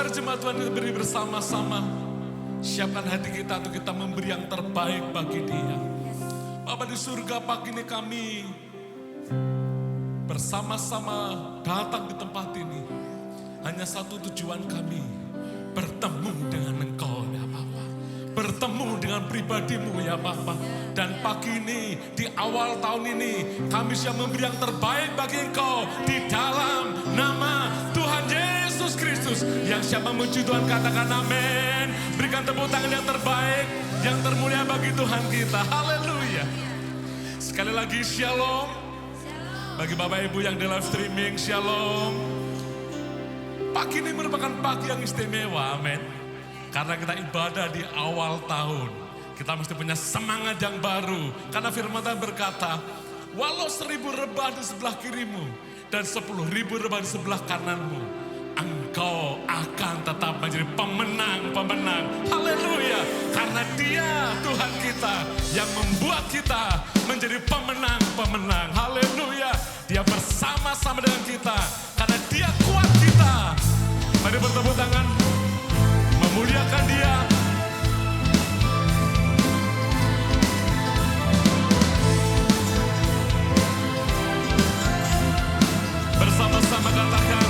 Mari jemaat Tuhan kita beri bersama-sama. Siapkan hati kita untuk kita memberi yang terbaik bagi Dia. Bapa di surga, pagi ini kami bersama-sama datang di tempat ini. Hanya satu tujuan kami, bertemu dengan Engkau ya Bapa. Bertemu dengan pribadimu ya Bapa. Dan pagi ini, di awal tahun ini, kami siap memberi yang terbaik bagi Engkau. Di dalam nama Tuhan Yesus Kristus. Yang siap memuji Tuhan katakan amin. Berikan tepuk tangan yang terbaik, yang termulia bagi Tuhan kita. Haleluya. Sekali lagi shalom. Bagi Bapak Ibu yang di live streaming, shalom. Pagi ini merupakan pagi yang istimewa, amin. Karena kita ibadah di awal tahun. Kita mesti punya semangat yang baru. Karena firman Tuhan berkata, walau 1000 rebah di sebelah kirimu dan 10.000 rebah di sebelah kananmu, engkau akan tetap menjadi pemenang-pemenang. Haleluya. Karena Dia Tuhan kita yang membuat kita menjadi pemenang-pemenang. Haleluya. Dia bersama-sama dengan kita. Karena Dia kuat kita. Mari bertepuk tangan. Memuliakan Dia. Bersama-sama katakan.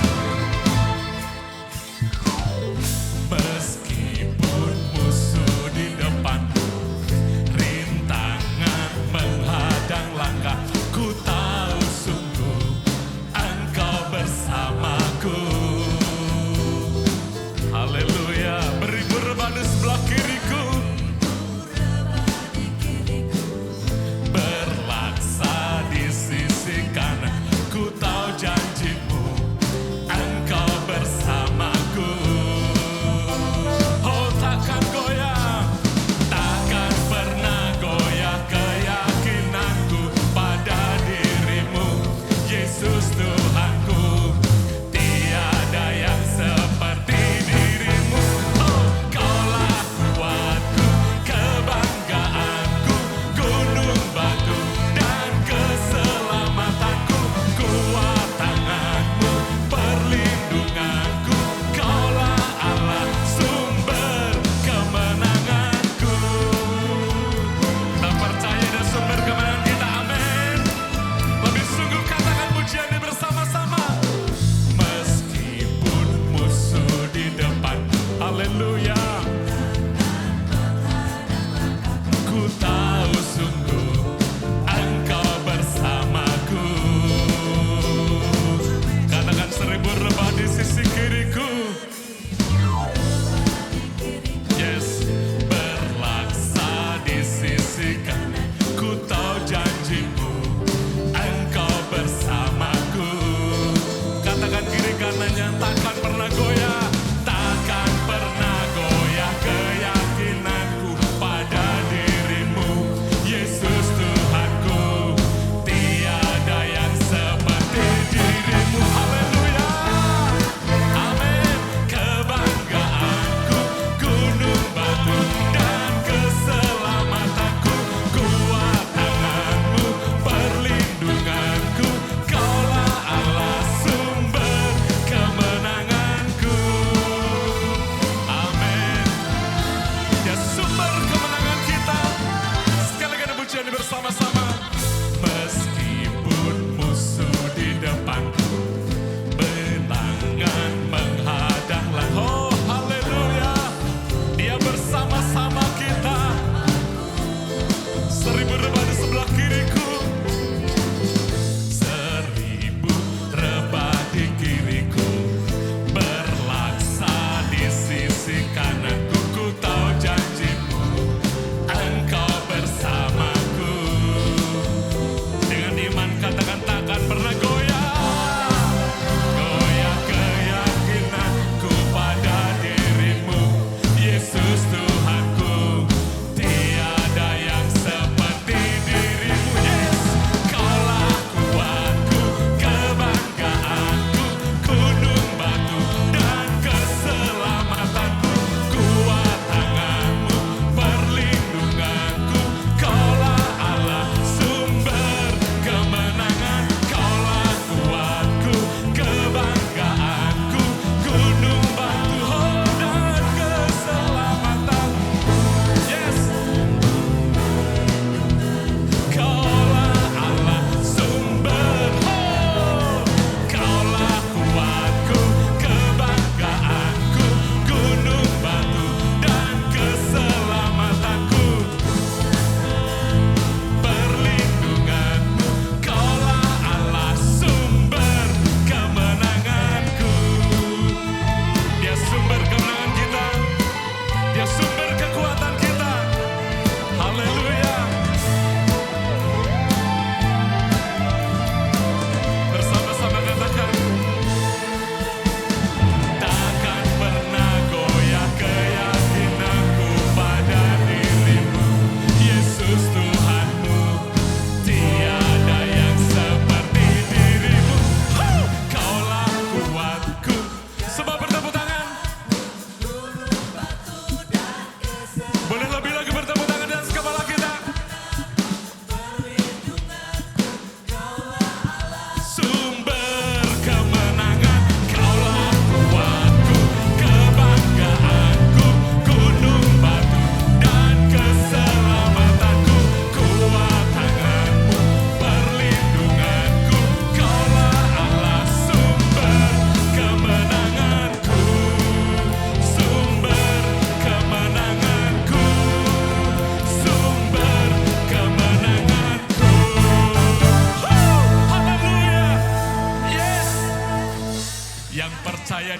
Meskipun musuh di depan, rintangan menghadang langkah, ku tahu sungguh Engkau bersamaku. Haleluya. Beribu rebah di sebelah kiriku, berlaksa di sisi kanan, ku tahu janjimu Engkau bersamaku. Oh takkan goyah, takkan pernah goyah keyakinanku pada dirimu, Yesus Tuhanku. Tiada yang seperti dirimu. Oh Kaulah kuatku, kebanggaanku, gunung batu dan keselamatanku. Kuat tanganmu, perlindunganku. Kaulah Allah, sumber kemenanganku. Kita percaya dan sumber kemenangan kita, amin. Lebih sungguh katakan pujian ini bersama-sama. Meskipun musuh di depan, haleluya, ku tahu sungguh Engkau bersamaku. Katakan 1000 rebah di sisi kiriku. Yes, berlaksa di sisi kanan, ku tahu janjimu Engkau bersamaku. Katakan kiri kanannya, takkan pernah goyah, takkan pernah goyah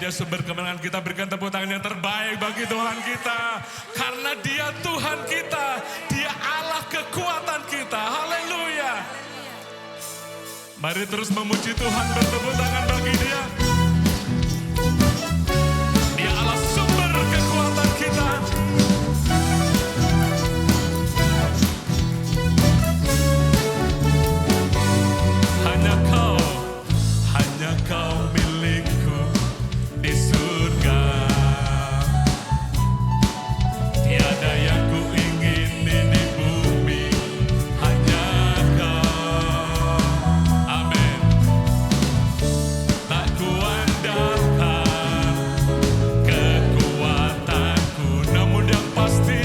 Dia sumber kemenangan kita. Berikan tepuk tangan yang terbaik bagi Tuhan kita. Karena Dia Tuhan kita. Dia Allah kekuatan kita. Haleluya. Mari terus memuji Tuhan, bertepuk tangan bagi Dia. Dia Allah sumber kekuatan kita. Hanya Kau milikku di surga. Tiada yang ku ingini di bumi, hanya Kau. Amin. Tak kuandalkan kekuatanku, namun yang pasti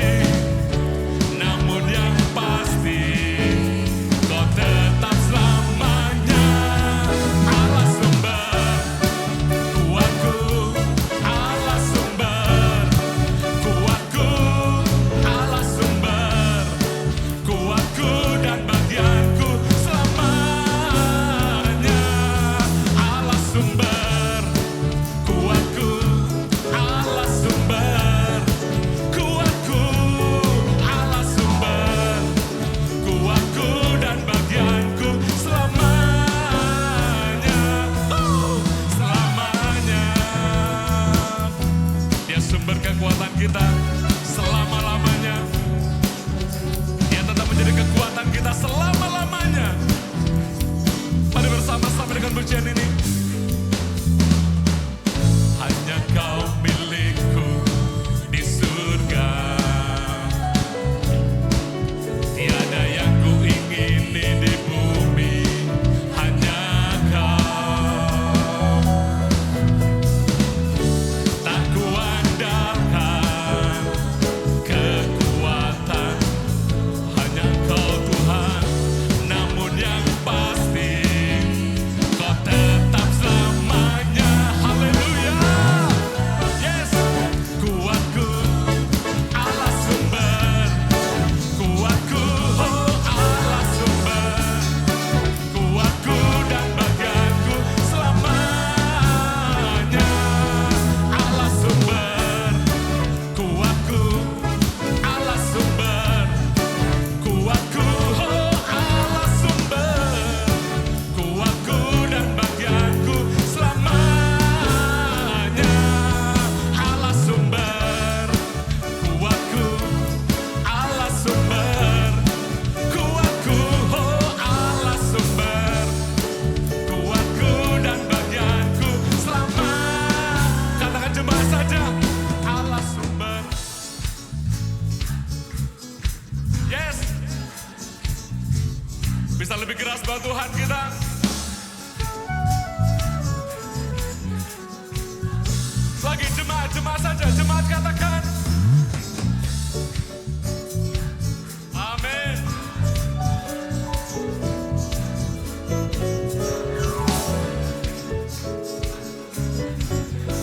Kau tetap selamanya Allah sumber kuatku, Allah sumber kuatku, Allah sumber kuatku dan bagianku selamanya. Allah sumber kuatku, Allah sumber kuatku, Allah sumber kuatku dan bagianku selamanya. Selamanya. Dia sumber kekuatan kita selama-lamanya. Dia tetap menjadi kekuatan kita selama-lamanya. Mari bersama-sama dengan pujian ini. Hanya Kau milikku di surga. Tiada yang ku ingini di bumi, hanya Kau. Tak kuandalkan kekuatan, hanya Kau Tuhan. Namun yang pasti Kau tetap selamanya. Haleluya. Yes. Kuatku, Allah sumber kuatku, oh Allah sumber kuatku dan bagianku selamanya. Allah sumber kuatku, Allah sumber kuatku, oh Allah sumber kuatku dan bagianku selamanya. Allah sumber kuatku, Allah sumber kuatku, oh Allah sumber kuatku dan bagianku selamanya. Katakan jemaat saja, Allah sumber. Yes. Bisa lebih keras buat Tuhan kita. Lagi jemaat saja, jemaat katakan. Amin.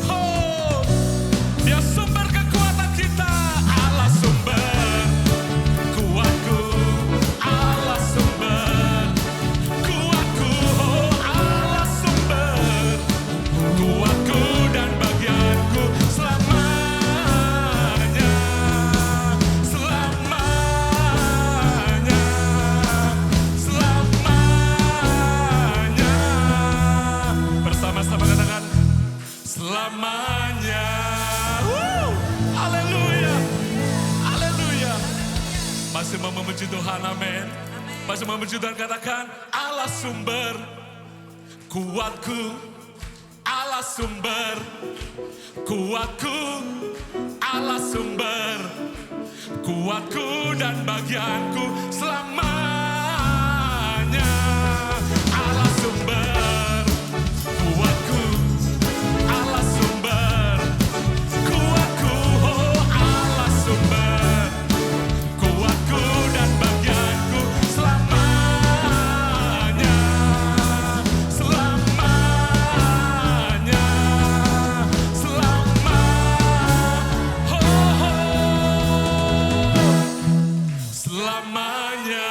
Oh, Dia sumber kekuatan kita. Allah sumber kuatku, Allah sumber kuatku, oh Allah sumber kuatku dan bagianku selamanya. Selamanya. Selamanya. Bersama-sama katakan selamanya. Haleluya. Haleluya. Masih mau memuji Tuhan, amin. Masih mau memuji Tuhan, katakan Allah sumber kuatku, Allah sumber kuatku, Allah sumber kuatku dan bagianku selamanya. Allah sumber kuatku, Allah sumber kuatku, oh Allah sumber kuatku dan bagianku selamanya. Selamanya. Selamanya.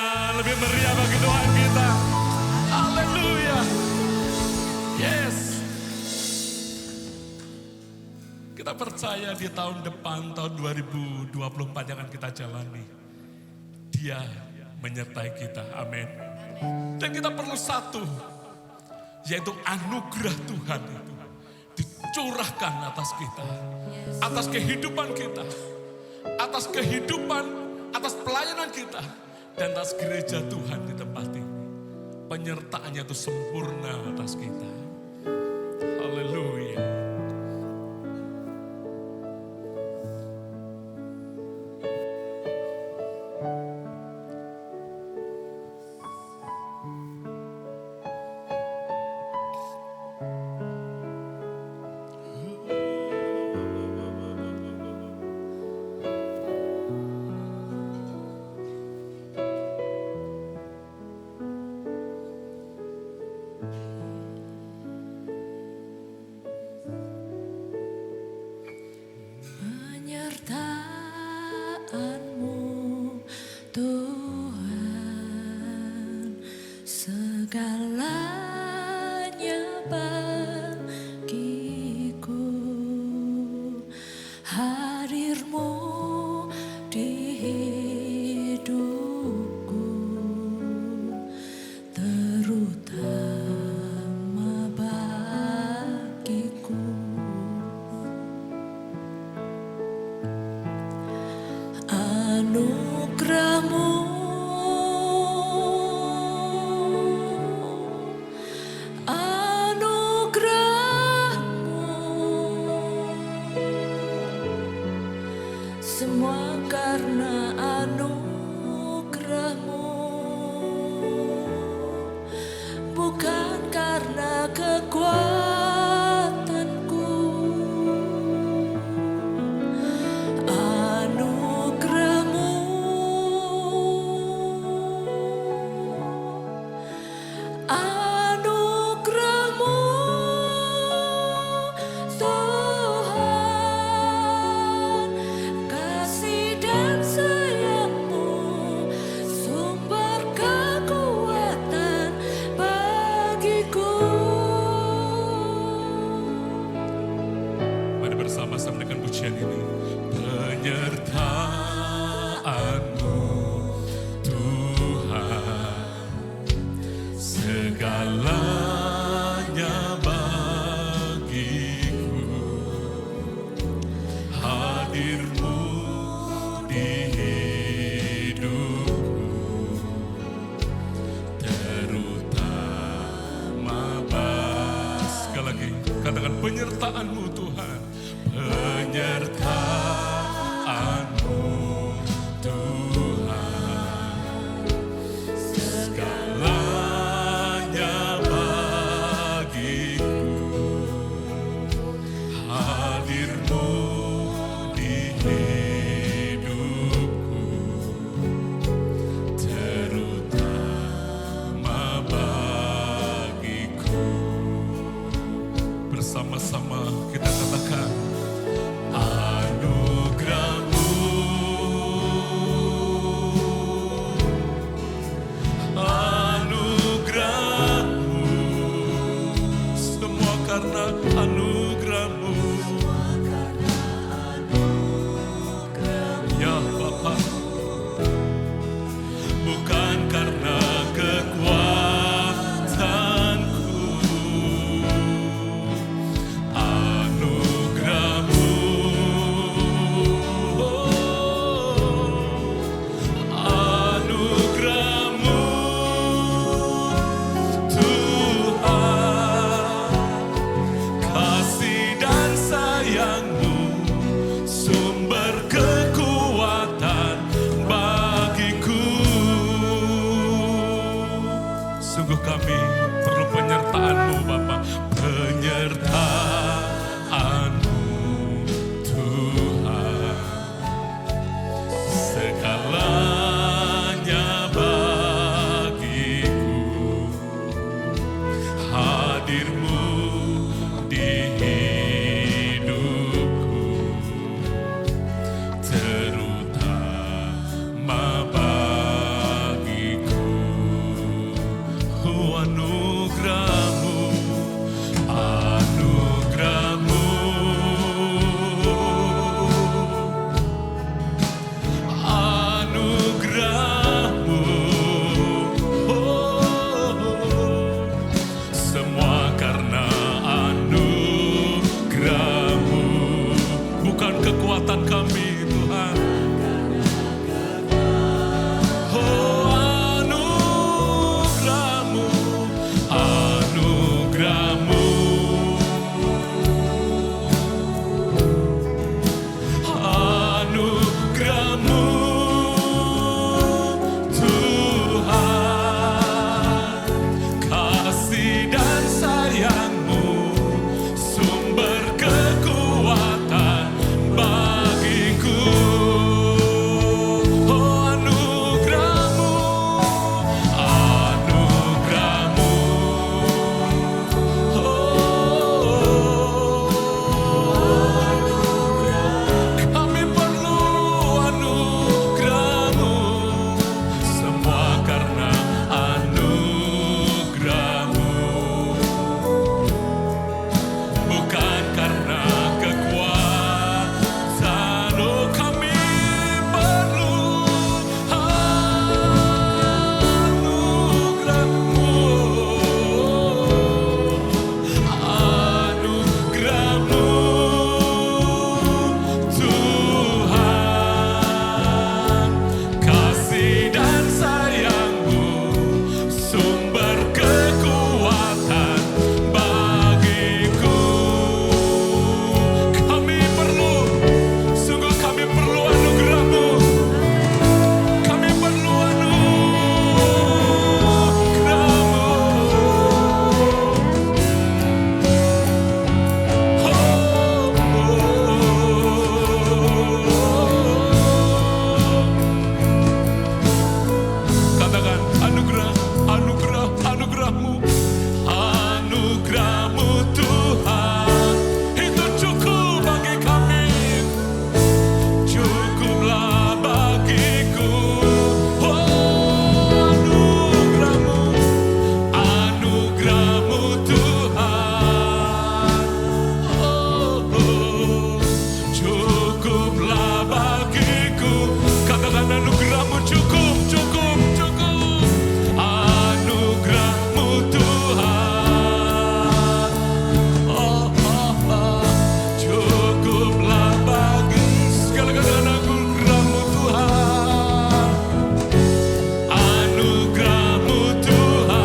Kita percaya di tahun depan, tahun 2024 yang akan kita jalani, Dia menyertai kita, amin. Dan kita perlu satu, yaitu anugerah Tuhan itu dicurahkan atas kita, atas kehidupan kita, atas pelayanan kita, dan atas gereja Tuhan di tempat ini. Penyertaannya itu sempurna atas kita. Haleluya. Semua karena anugerah-Mu, bukan karena kekuatanku. Anugerah-Mu, anugerah-Mu, Tuhan, kasih dan sayang-Mu, sumber kekuatan bagiku. Mari bersama-sama dengan pujian ini. Penyertaan-Mu Tuhan, segalanya bagiku. Hadir-Mu di hidupku, terutama sekali lagi katakan penyertaan-Mu Tuhan, penyertaan-Mu Tuhan, segalanya bagiku. Hadir-Mu di hidupku, terutama bagiku. Bersama-sama kita katakan, bukan kekuatan kami Tuhan. Oh anugerah-Mu, anugerah-Mu, anugerah-Mu Tuhan, kasih dan sayang-Mu sumber kekuatan bagiku. Oh anugerah-Mu, anugerah-Mu, kami perlu anugerah-Mu, semua karena anugerah-Mu, bukan karena kekuatan. Oh kami perlu anugerah-Mu, anugerah-Mu Tuhan, kasih dan sayang-Mu sumber kekuatan bagiku. Kami perlu, sungguh kami perlu anugerah-Mu, kami perlu anugerah-Mu. Katakan anugerah, anugerah, anugerah-Mu, anugerah-Mu Tuhan, itu cukup bagi kami, cukuplah bagiku. Oh anugerah-Mu, anugerah-Mu Tuhan, cukuplah bagiku. Katakan anugerah-Mu cukup, cukup, cukup. Anugerah-Mu Tuhan, cukuplah bagi segala katakan anugerah-Mu Tuhan, anugerah-Mu Tuhan,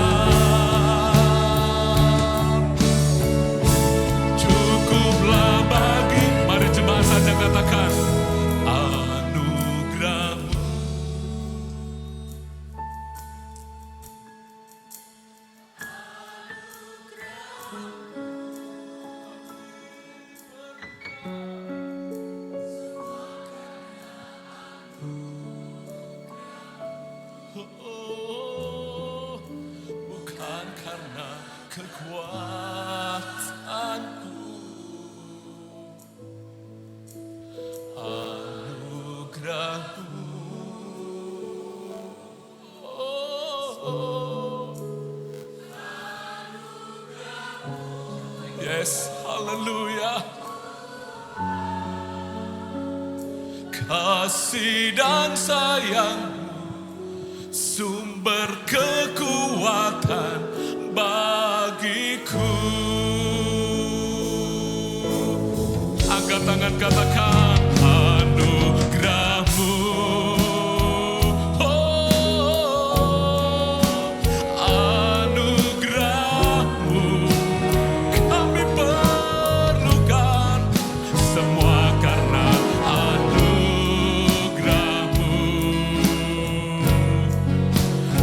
cukuplah bagi. Mari jemaat saja katakan anugerah-Mu. Oh, bukan karena kekuatanku, anugerah-Mu. Oh, yes, haleluya. Kasih dan sayang sumber kekuatan bagiku. Angkat tangan katakan anugerah-Mu. Oh, anugerah-Mu kami perlukan, semua karena anugerah-Mu,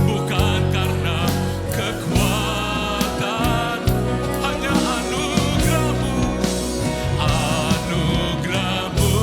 bukan karena kekuatan, hanya anugerah-Mu, anugerah-Mu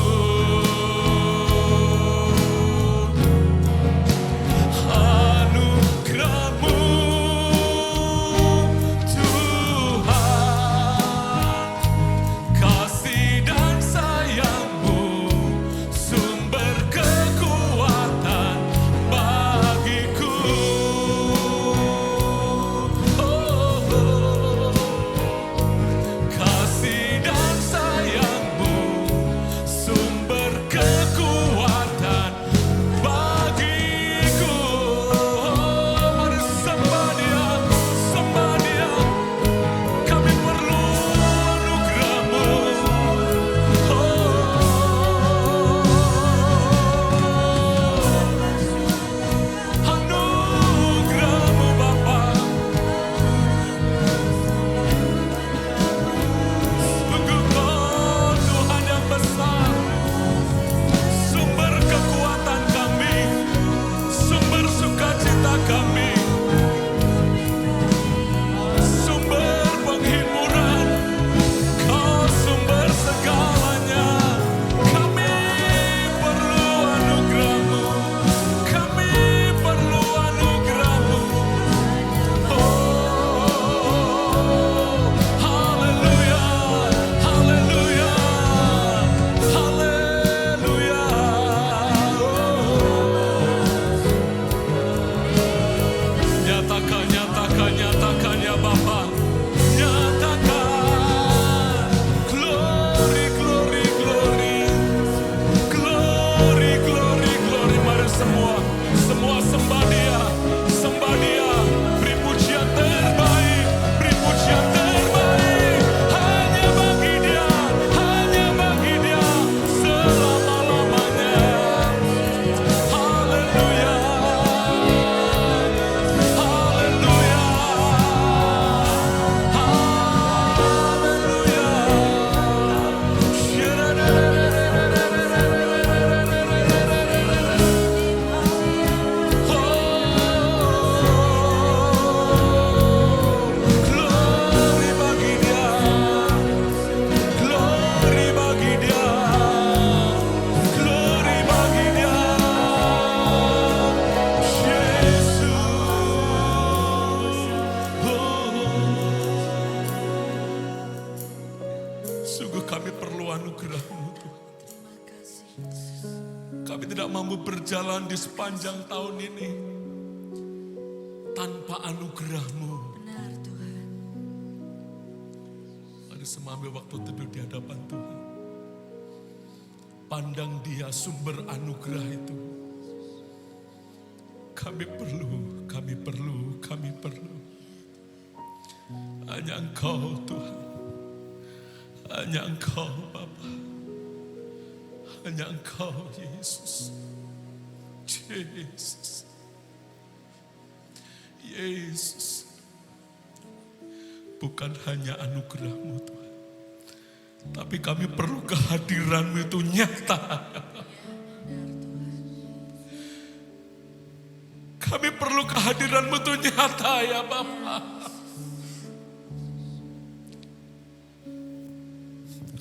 Kami tidak mampu berjalan di sepanjang tahun ini tanpa anugerah-Mu. Benar Tuhan. Mari semua ambil waktu teduh di hadapan Tuhan. Pandang Dia sumber anugerah itu. Kami perlu. Hanya Engkau Tuhan. Hanya Engkau Bapa. Hanya Engkau Yesus. Yesus. Bukan hanya anugerah-Mu Tuhan. Tapi kami perlu kehadiran-Mu itu nyata. Kami perlu kehadiran-Mu itu nyata ya Bapa.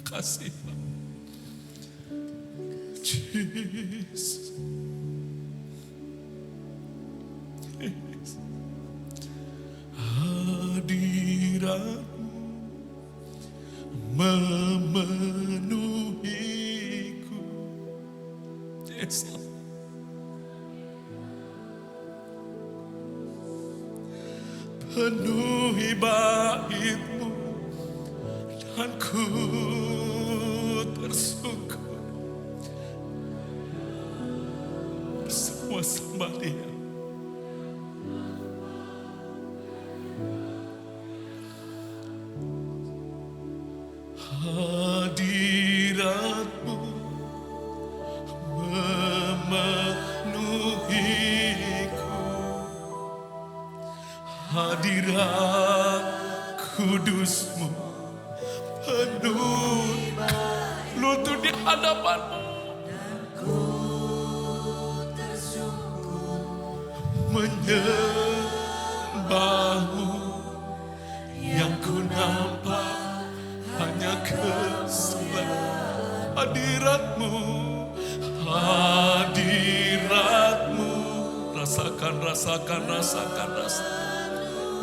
Kasih Bapa. Jesus. Hadirat-Mu memenuhiku. Yes. Penuhi bait-Mu dan ku tersungkur bersama Dia. Hadirat-Mu memenuhiku. Hadirat kudus-Mu penuh lutut di hadapan-Mu. Menyembah-Mu, yang ku nampak hanya kesulitan. Hadirat-Mu, hadirat-Mu. Rasakan.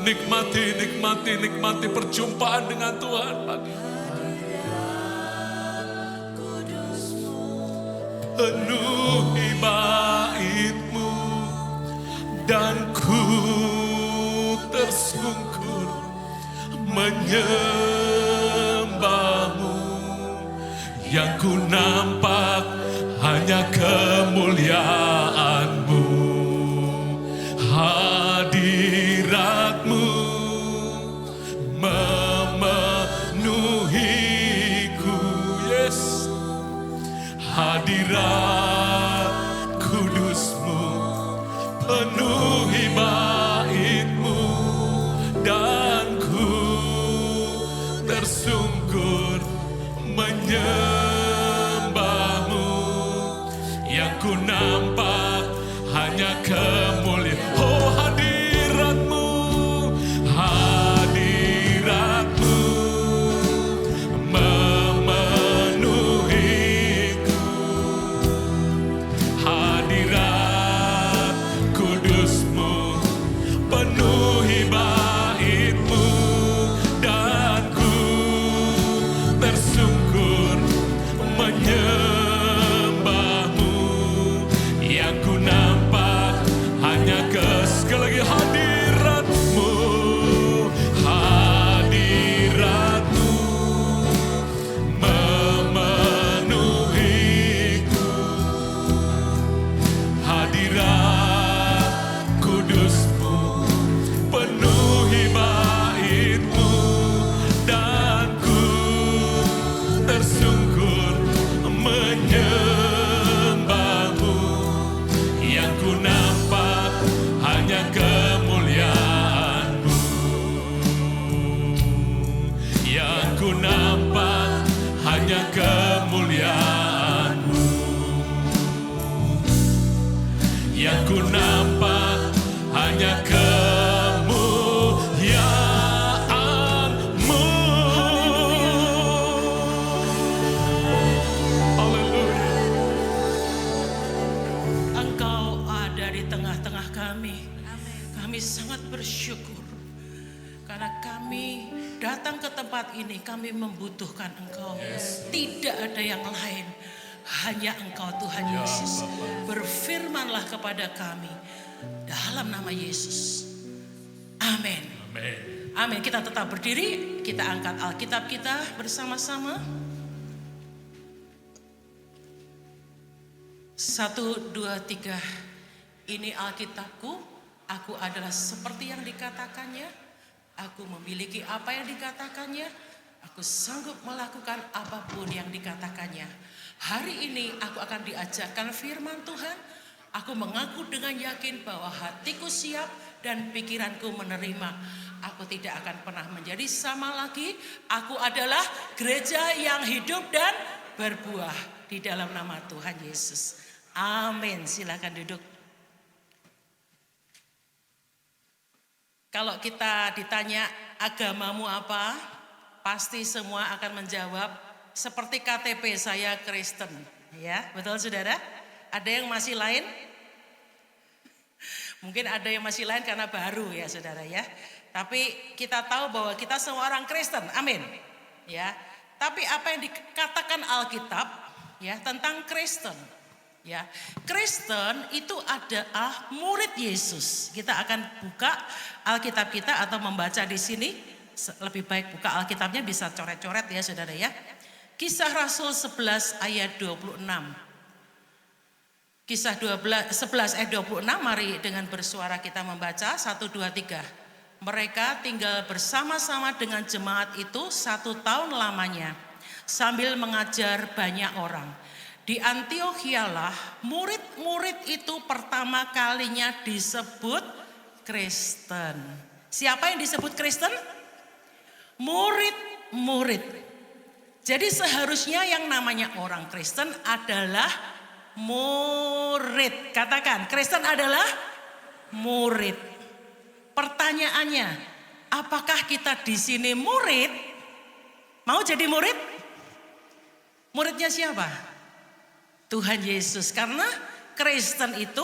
Nikmati perjumpaan dengan Tuhan pagi. Penuhi bait-Mu dan ku tersungkur menyembah-Mu, yang ku nampak hanya kemuliaan-Mu. Hadirat-Mu memenuhiku. Yes. Hadirat kudus-Mu penuhi bait-Mu dan ku tersungkur menyembah-Mu, yang ku nampak hanya kemuliaan. Oh hadirat-Mu, hadirat-Mu memenuhiku. Hadirat kudus-Mu penuhi bait-Mu dan ku tersungkur menyembah-Mu, yang ku nampak hanya sekali lagi hadirat-Mu, hadirat-Mu memenuhiku. Hadirat kudus-Mu penuhi bait-Mu dan ku tersungkur menyembah-Mu, yang ku nampak hanya kemuliaan-Mu, yang ku nampak hanya kemuliaan-Mu, yang ku nampak hanya kemuliaan-Mu. Haleluya. Engkau ada di tengah-tengah kami. Kami sangat bersyukur karena kami datang ke tempat ini, kami membutuhkan Engkau. Tidak ada yang lain. hanya Engkau Tuhan Yesus. Berfirmanlah kepada kami dalam nama Yesus. Amin. Amin. Amin. Kita tetap berdiri, kita angkat Alkitab kita bersama-sama. 1, 2, 3. Ini Alkitabku, aku adalah seperti yang dikatakannya. Aku memiliki apa yang dikatakannya. Aku sanggup melakukan apapun yang dikatakannya. Hari ini aku akan diajarkan firman Tuhan. Aku mengaku dengan yakin bahwa hatiku siap dan pikiranku menerima. Aku tidak akan pernah menjadi sama lagi. Aku adalah gereja yang hidup dan berbuah di dalam nama Tuhan Yesus. Amin. Silakan duduk. Kalau kita ditanya agamamu apa, pasti semua akan menjawab seperti KTP saya Kristen. Ya, betul saudara? Ada yang masih lain? Mungkin ada yang masih lain karena baru ya saudara ya. Tapi kita tahu bahwa kita semua orang Kristen, amin. Ya. Tapi apa yang dikatakan Alkitab ya tentang Kristen? Ya, Kristen itu adalah murid Yesus. Kita akan buka Alkitab kita atau membaca di sini. Lebih baik buka Alkitabnya, bisa coret-coret ya saudara ya. Kisah Rasul 11 ayat 26. Kisah 11 ayat 26, mari dengan bersuara kita membaca 1, 2, 3. Mereka tinggal bersama-sama dengan jemaat itu 1 tahun lamanya sambil mengajar banyak orang. Di Antiochialah murid-murid itu pertama kalinya disebut Kristen. Siapa yang disebut Kristen? Murid-murid. Jadi seharusnya yang namanya orang Kristen adalah murid. Katakan, Kristen adalah murid. Pertanyaannya, apakah kita di sini murid? Mau jadi murid? Muridnya siapa? Tuhan Yesus. Karena Kristen itu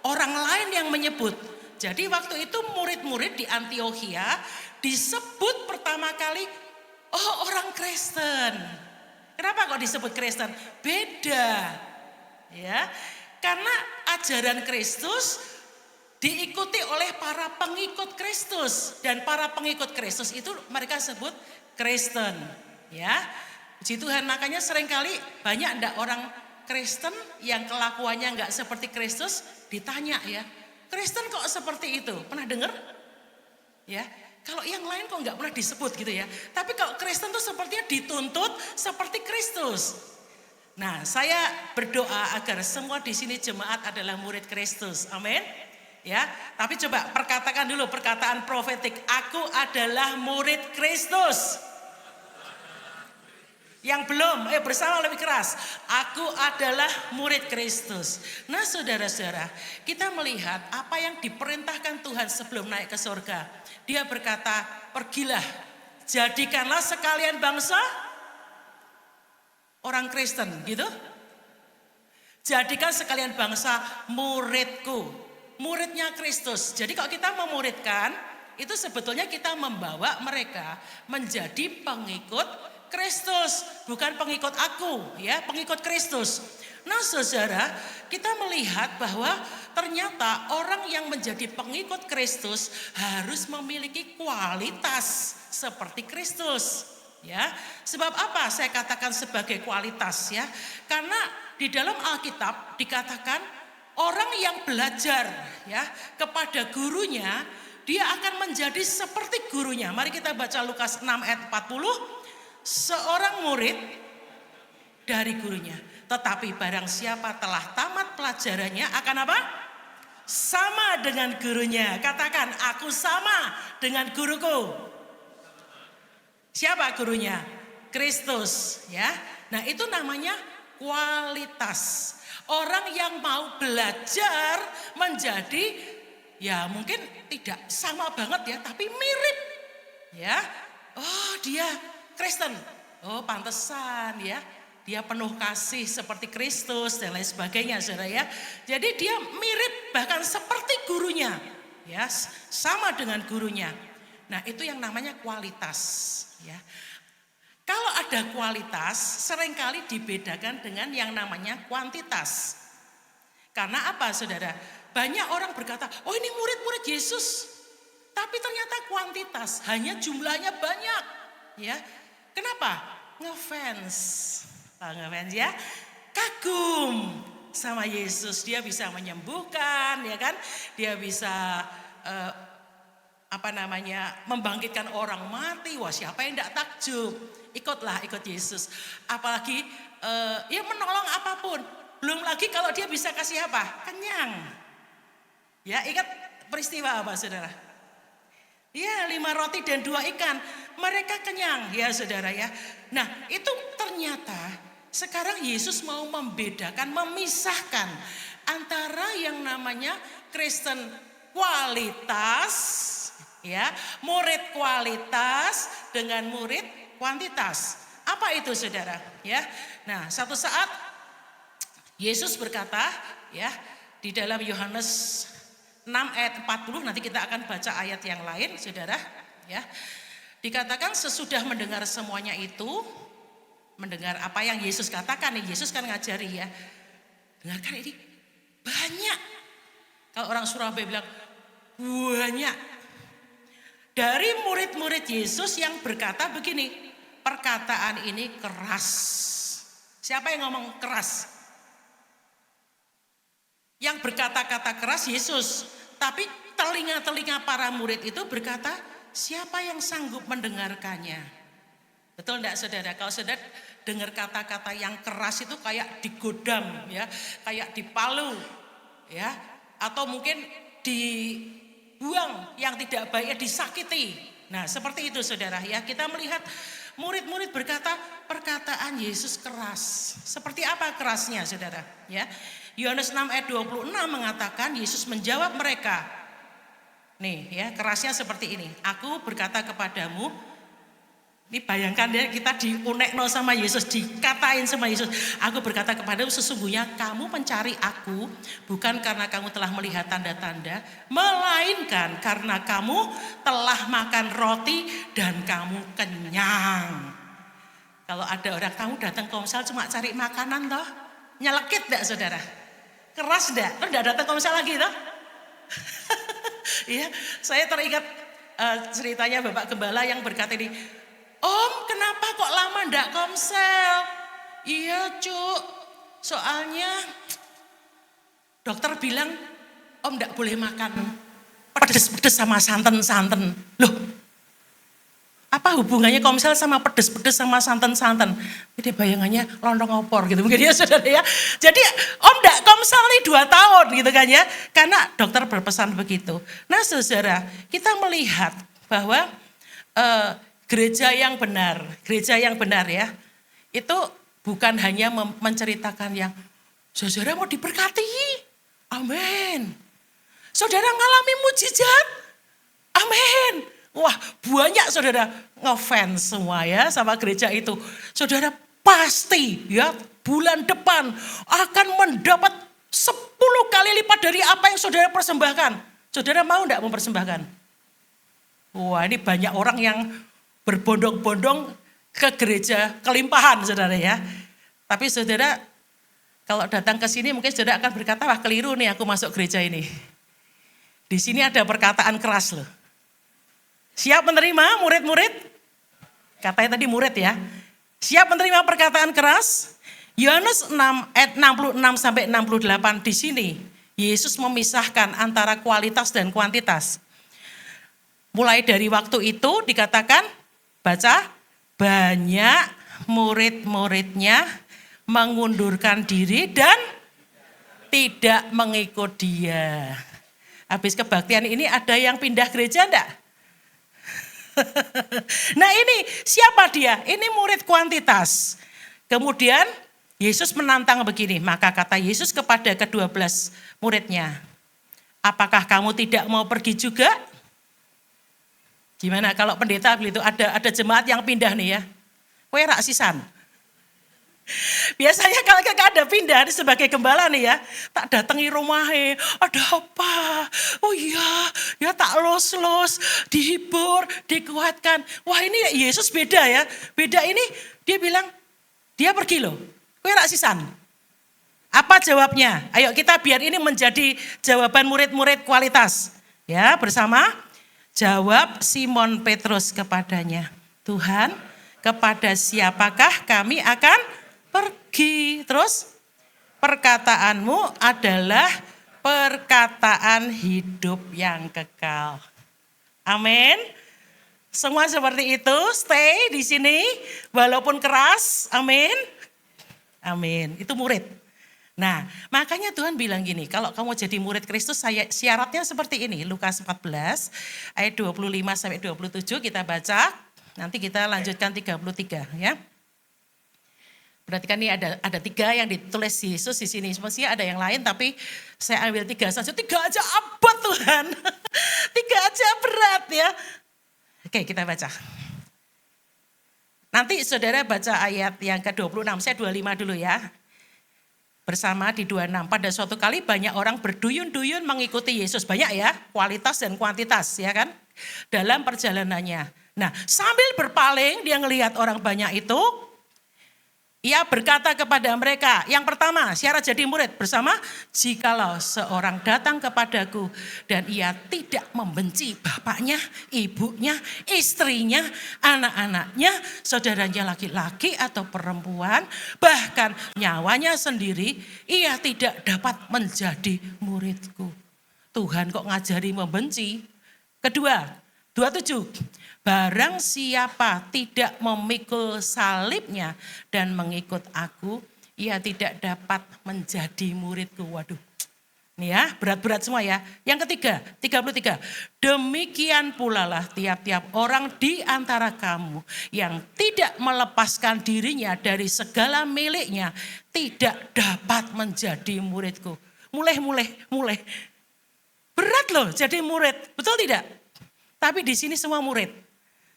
orang lain yang menyebut. Jadi waktu itu murid-murid di Antiochia disebut pertama kali, oh orang Kristen. Kenapa kok disebut Kristen? Beda. Ya, karena ajaran Kristus diikuti oleh para pengikut Kristus, dan para pengikut Kristus itu mereka sebut Kristen. Ya, puji Tuhan, makanya seringkali banyak enggak orang Kristen yang kelakuannya enggak seperti Kristus ditanya ya, Kristen kok seperti itu? Pernah dengar? Ya, kalau yang lain kok enggak pernah disebut gitu ya. Tapi kalau Kristen tuh sepertinya dituntut seperti Kristus. Nah, saya berdoa agar semua di sini jemaat adalah murid Kristus. Amin. Ya, tapi coba perkatakan dulu perkataan profetik. Aku adalah murid Kristus. Yang belum, bersama lebih keras. Aku adalah murid Kristus. Nah saudara-saudara, kita melihat apa yang diperintahkan Tuhan sebelum naik ke surga. Dia berkata, pergilah, jadikanlah sekalian bangsa orang Kristen, gitu. Jadikan sekalian bangsa muridku. Muridnya Kristus. Jadi kalau kita memuridkan, itu sebetulnya kita membawa mereka menjadi pengikut Kristus, bukan pengikut aku, ya, pengikut Kristus. Nah, saudara, kita melihat bahwa ternyata orang yang menjadi pengikut Kristus harus memiliki kualitas seperti Kristus, ya. Sebab apa saya katakan sebagai kualitas, ya? Karena di dalam Alkitab dikatakan orang yang belajar ya kepada gurunya, dia akan menjadi seperti gurunya. Mari kita baca Lukas 6 ayat 40. Seorang murid dari gurunya. Tetapi barang siapa telah tamat pelajarannya akan apa? Sama dengan gurunya. Katakan, aku sama dengan guruku. Siapa gurunya? Kristus, ya. Nah, itu namanya kualitas. Orang yang mau belajar menjadi, ya mungkin tidak sama banget ya, tapi mirip. Ya, oh dia Kristen, oh pantesan ya, dia penuh kasih seperti Kristus dan lain sebagainya, saudara ya. Jadi dia mirip bahkan seperti gurunya, ya sama dengan gurunya. Nah itu yang namanya kualitas. Ya, Kalau ada kualitas, seringkali dibedakan dengan yang namanya kuantitas. Karena apa, saudara? Banyak orang berkata, oh ini murid-murid Yesus. Tapi ternyata kuantitas, hanya jumlahnya banyak. Ya, kenapa? Ngefans. Ngefans ya, kagum sama Yesus. Dia bisa menyembuhkan, ya kan? Dia bisa membangkitkan orang mati. Wah, siapa yang tidak takjub? Ikut Yesus. Apalagi ya menolong apapun. Belum lagi kalau dia bisa kasih apa? Kenyang. Ya, ingat peristiwa apa, saudara? Ya, 5 roti dan 2 ikan. Mereka kenyang, ya saudara ya. Nah, itu ternyata sekarang Yesus mau membedakan, memisahkan antara yang namanya Kristen kualitas, ya, murid kualitas dengan murid kuantitas. Apa itu, saudara? Ya. Nah, satu saat Yesus berkata, ya, di dalam Yohanes 6 ayat 40, nanti kita akan baca ayat yang lain, saudara. Ya, dikatakan sesudah mendengar semuanya itu, mendengar apa yang Yesus katakan, nih Yesus kan ngajari ya. Dengarkan ini, banyak. Kalau orang Surabaya bilang banyak. Dari murid-murid Yesus yang berkata begini, perkataan ini keras. Siapa yang ngomong keras? Yang berkata-kata keras Yesus, tapi telinga-telinga para murid itu berkata, siapa yang sanggup mendengarkannya? Betul enggak, saudara? Kalau saudara dengar kata-kata yang keras itu kayak digodam, ya, kayak dipalu, ya, atau mungkin dibuang yang tidak baik, disakiti. Nah, seperti itu, saudara, ya. Kita melihat murid-murid berkata perkataan Yesus keras. Seperti apa kerasnya, saudara? Ya. Yohanes 6 ayat 26 mengatakan Yesus menjawab mereka. Nih ya, kerasnya seperti ini. Aku berkata kepadamu, ini bayangkan ya, kita diunekno sama Yesus, dikatain sama Yesus. Aku berkata kepadamu, sesungguhnya kamu mencari aku bukan karena kamu telah melihat tanda-tanda, melainkan karena kamu telah makan roti dan kamu kenyang. Kalau ada orang, kamu datang komsel cuma cari makanan toh, nyelekit enggak, saudara? Keras enggak? Terus enggak datang komsel lagi toh? Iya, saya teringat ceritanya Bapak Gembala yang berkata ini, Om, kenapa kok lama ndak komsel? Iya, Cuk. Soalnya dokter bilang Om ndak boleh makan pedes-pedes sama santan-santan. Loh, apa hubungannya komsel sama pedes-pedes sama santan-santan? Jadi bayangannya lontong opor gitu mungkin ya, saudara ya. Jadi Om ndak komsel nih 2 tahun gitu kan ya. Karena dokter berpesan begitu. Nah, saudara, kita melihat bahwa gereja yang benar ya, itu bukan hanya menceritakan yang saudara mau diberkati, amin. Saudara ngalami mujizat, amin. Wah, banyak saudara ngefans semua ya sama gereja itu. Saudara pasti ya bulan depan akan mendapat 10 kali lipat dari apa yang saudara persembahkan. Saudara mau enggak mempersembahkan? Wah, ini banyak orang yang berbondong-bondong ke gereja kelimpahan, saudara ya. Tapi saudara kalau datang ke sini mungkin saudara akan berkata, wah keliru nih aku masuk gereja ini. Di sini ada perkataan keras loh. Siap menerima murid-murid? Katanya tadi murid ya. Siap menerima perkataan keras? Yohanes 6 ayat 66 sampai 68 di sini Yesus memisahkan antara kualitas dan kuantitas. Mulai dari waktu itu dikatakan, baca, banyak murid-muridnya mengundurkan diri dan tidak mengikut dia. Habis kebaktian ini ada yang pindah gereja enggak? Nah ini siapa dia? Ini murid kuantitas. Kemudian Yesus menantang begini, maka kata Yesus kepada ke-12 muridnya, apakah kamu tidak mau pergi juga? Gimana kalau pendeta begitu ada jemaat yang pindah nih ya. Kowe rak sisan. Biasanya kalau kakak ada pindah sebagai gembala nih ya, tak datangi rumahnya, ada apa? Oh iya, ya tak los-los, dihibur, dikuatkan. Wah ini Yesus beda ya, beda ini dia bilang, dia pergi loh, kowe rak sisan. Apa jawabnya? Ayo kita biar ini menjadi jawaban murid-murid kualitas. Ya bersama, jawab Simon Petrus kepadanya, Tuhan, kepada siapakah kami akan pergi? Terus, perkataanmu adalah perkataan hidup yang kekal. Amin. Semua seperti itu, stay di sini walaupun keras. Amin. Amin. Itu murid. Nah, makanya Tuhan bilang gini, kalau kamu jadi murid Kristus, syaratnya seperti ini. Lukas 14 ayat 25 sampai 27 kita baca. Nanti kita lanjutkan 33 ya. Berarti kan ini ada 3 yang ditulis Yesus di sini. Mestinya ada yang lain tapi saya ambil 3 saja. 3 aja abot Tuhan. 3 aja berat ya. Oke kita baca. Nanti saudara baca ayat yang ke-26. Saya 25 dulu ya. Bersama di 26. Pada suatu kali banyak orang berduyun-duyun mengikuti Yesus. Banyak ya, kualitas dan kuantitas ya kan. Dalam perjalanannya. Nah sambil berpaling dia ngelihat orang banyak itu. Ia berkata kepada mereka, yang pertama syarat jadi murid bersama, jikalau seorang datang kepadaku dan ia tidak membenci bapaknya, ibunya, istrinya, anak-anaknya, saudaranya laki-laki atau perempuan, bahkan nyawanya sendiri, ia tidak dapat menjadi muridku. Tuhan kok ngajari membenci? Kedua, 27. Barang siapa tidak memikul salibnya dan mengikut aku, ia tidak dapat menjadi muridku. Waduh, ini ya berat-berat semua ya. Yang ketiga, 33. Demikian pula lah tiap-tiap orang di antara kamu yang tidak melepaskan dirinya dari segala miliknya, tidak dapat menjadi muridku. Mulai. Berat loh jadi murid, betul tidak? Tapi di sini semua murid.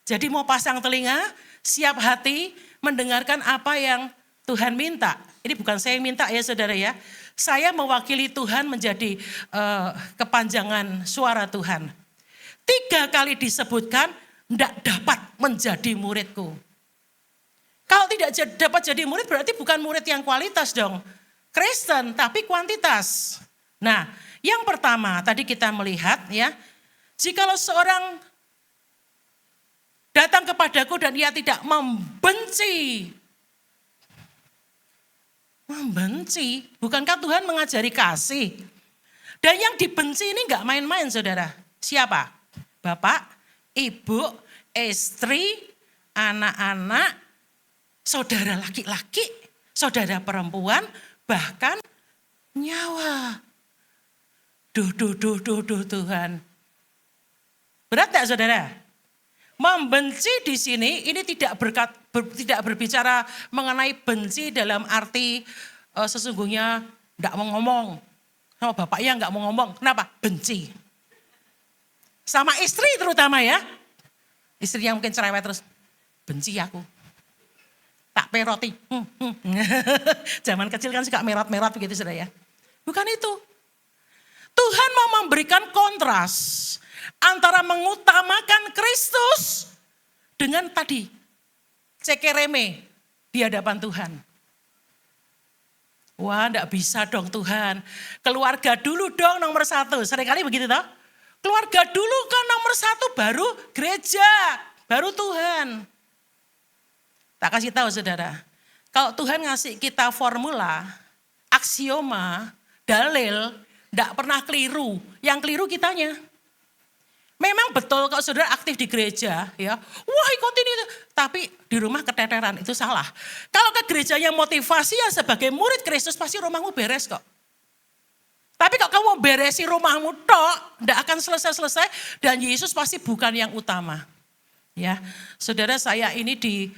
Jadi mau pasang telinga, siap hati mendengarkan apa yang Tuhan minta. Ini bukan saya yang minta ya saudara ya. Saya mewakili Tuhan menjadi kepanjangan suara Tuhan. 3 kali disebutkan tidak dapat menjadi muridku. Kalau tidak dapat jadi murid berarti bukan murid yang kualitas dong. Kristen tapi kuantitas. Nah yang pertama tadi kita melihat ya. Jikalau seorang datang kepadaku dan ia tidak membenci. Membenci. Bukankah Tuhan mengajari kasih? Dan yang dibenci ini enggak main-main saudara. Siapa? Bapak, ibu, istri, anak-anak, saudara laki-laki, saudara perempuan, bahkan nyawa. Duh Tuhan. Berat tak saudara? Membenci di sini ini tidak berbicara mengenai benci dalam arti sesungguhnya enggak mau ngomong. Sama bapaknya enggak mau ngomong. Kenapa? Benci. Sama istri terutama ya. Istri yang mungkin cerewet terus. Benci aku. Tak peroti. Zaman kecil kan suka merot-merot begitu saudara ya. Bukan itu. Tuhan mau memberikan kontras antara mengutamakan Kristus dengan tadi cekereme di hadapan Tuhan. Wah enggak bisa dong Tuhan. Keluarga dulu dong nomor 1. Seringkali begitu toh. Keluarga dulu kan nomor 1 baru gereja. Baru Tuhan. Tak kasih tahu saudara. Kalau Tuhan ngasih kita formula, aksioma, dalil, enggak pernah keliru. Yang keliru kitanya. Memang betul kalau saudara aktif di gereja, ya, wah ikut ini, tapi di rumah keteteran, itu salah. Kalau ke gerejanya motivasi ya sebagai murid Kristus, pasti rumahmu beres kok. Tapi kalau kamu beresi rumahmu tok, tidak akan selesai-selesai, dan Yesus pasti bukan yang utama. Ya, saudara saya ini di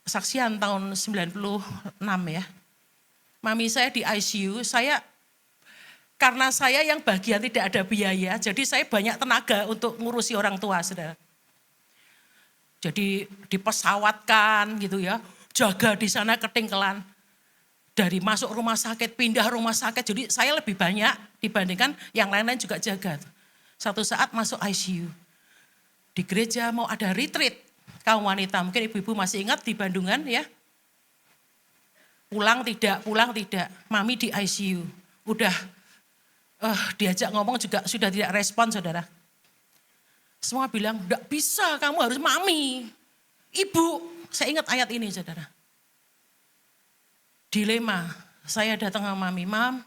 saksian tahun 96 ya. Mami saya di ICU, karena saya yang bagian tidak ada biaya, jadi saya banyak tenaga untuk ngurusi orang tua, saudara. Jadi dipesawatkan gitu ya, jaga di sana ketinggalan. Dari masuk rumah sakit, pindah rumah sakit. Jadi saya lebih banyak dibandingkan yang lain-lain juga jaga. Satu saat masuk ICU. Di gereja mau ada retreat kaum wanita. Mungkin ibu-ibu masih ingat di Bandungan ya. Pulang tidak. Mami di ICU. Udah diajak ngomong juga sudah tidak respon saudara. Semua bilang, enggak bisa, kamu harus mami. Ibu, saya ingat ayat ini saudara. Dilema, saya datang sama mami, mam,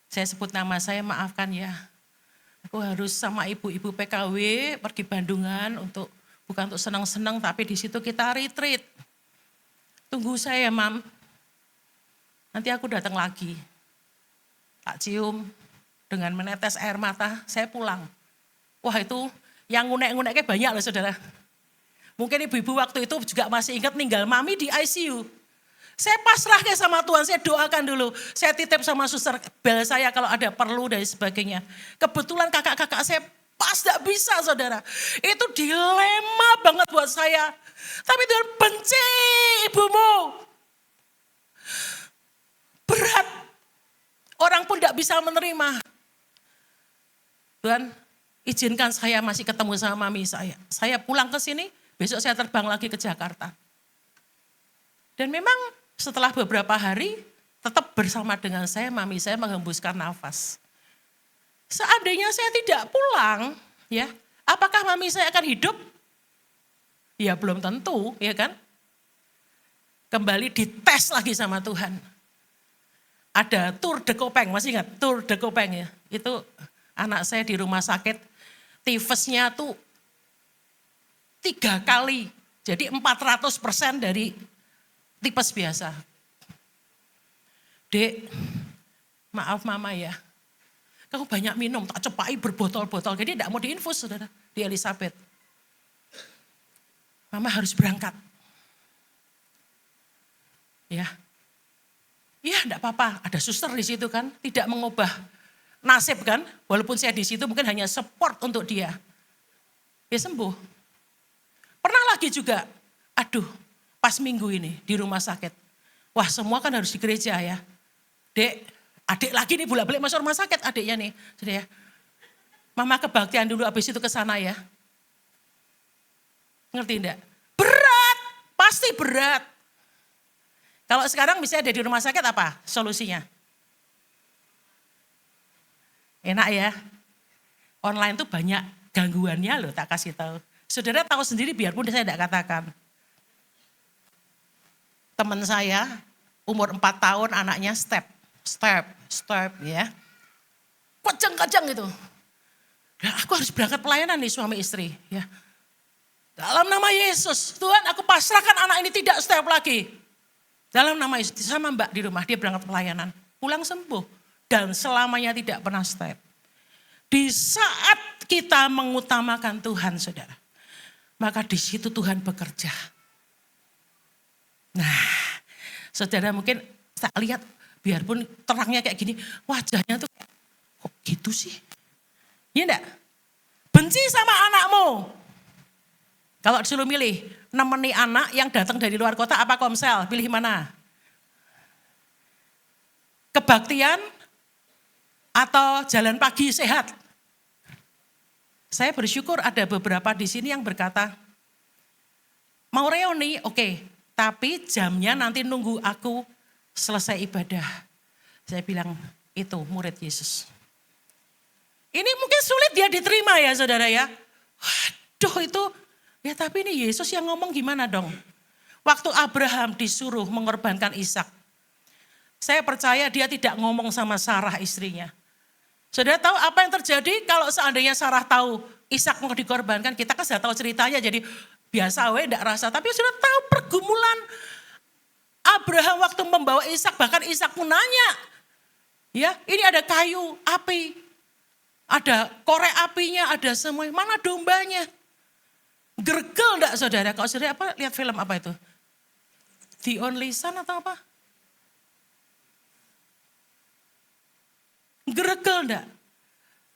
saya sebut nama saya, maafkan ya. Aku harus sama ibu-ibu PKW pergi Bandungan bukan untuk senang-senang, tapi di situ kita retreat. Tunggu saya, mam. Nanti aku datang lagi. Tak cium dengan menetes air mata, saya pulang. Wah itu yang ngunek-nguneknya banyak loh saudara. Mungkin ibu-ibu waktu itu juga masih ingat ninggal mami di ICU. Saya pasrah ke sama Tuhan, saya doakan dulu. Saya titip sama suster bel saya kalau ada perlu dan sebagainya. Kebetulan kakak-kakak saya pas gak bisa saudara. Itu dilema banget buat saya. Tapi Tuhan benci ibumu. Berat. Orang pun gak bisa menerima. Tuhan izinkan saya masih ketemu sama mami saya. Saya pulang ke sini, besok saya terbang lagi ke Jakarta. Dan memang setelah beberapa hari, tetap bersama dengan saya, mami saya menghembuskan nafas. Seandainya saya tidak pulang, ya, apakah mami saya akan hidup? Ya belum tentu, ya kan? Kembali dites lagi sama Tuhan. Ada Tour de Kopeng, masih ingat Tour de Kopeng ya? Itu anak saya di rumah sakit, tifesnya tuh 3 kali. Jadi 400% dari tipes biasa. Dek, maaf mama ya. Kamu banyak minum, tak cepai berbotol-botol. Jadi tidak mau diinfus saudara, di Elizabeth. Mama harus berangkat. Ya. Iya enggak apa-apa, ada suster di situ kan. Tidak mengubah nasib kan. Walaupun saya di situ mungkin hanya support untuk dia. Dia sembuh. Pernah lagi juga, aduh pas minggu ini di rumah sakit. Wah semua kan harus di gereja ya. Dek, adik lagi nih bolak-balik masuk rumah sakit adiknya nih. Sudah ya. Mama kebaktian dulu habis itu ke sana ya. Ngerti enggak? Berat, pasti berat. Kalau sekarang misalnya ada di rumah sakit apa solusinya? Enak ya. Online tuh banyak gangguannya loh tak kasih tahu. Saudara tahu sendiri biarpun saya tidak katakan. Teman saya umur 4 tahun anaknya step ya. Kejang-kejang gitu. Dan aku harus berangkat pelayanan nih suami istri ya. Dalam nama Yesus, Tuhan aku pasrahkan anak ini tidak step lagi. Dalam nama Yesus, sama mbak di rumah dia berangkat pelayanan. Pulang sembuh dan selamanya tidak pernah step. Di saat kita mengutamakan Tuhan saudara. Maka di situ Tuhan bekerja. Nah, saudara mungkin tak lihat biarpun terangnya kayak gini, wajahnya tuh kok gitu sih? Iya enggak? Benci sama anakmu. Kalau disuruh milih, nemeni anak yang datang dari luar kota apa Komsel? Pilih mana? Kebaktian atau jalan pagi sehat? Saya bersyukur ada beberapa di sini yang berkata, mau reuni, oke, tapi jamnya nanti nunggu aku selesai ibadah. Saya bilang, itu murid Yesus. Ini mungkin sulit dia diterima ya saudara ya. Waduh itu, ya tapi ini Yesus yang ngomong gimana dong. Waktu Abraham disuruh mengorbankan Ishak. Saya percaya dia tidak ngomong sama Sarah istrinya. Saudara tahu apa yang terjadi kalau seandainya Sarah tahu Ishak mau dikorbankan, kita kan sudah tahu ceritanya jadi biasa enggak rasa. Tapi sudah tahu pergumulan Abraham waktu membawa Ishak, bahkan Ishak pun nanya. Ya, ini ada kayu, api, ada korek apinya, ada semua. Mana dombanya? Gergel enggak saudara? Kalau saudara apa lihat film apa itu? The Only Son atau apa? Gergel enggak?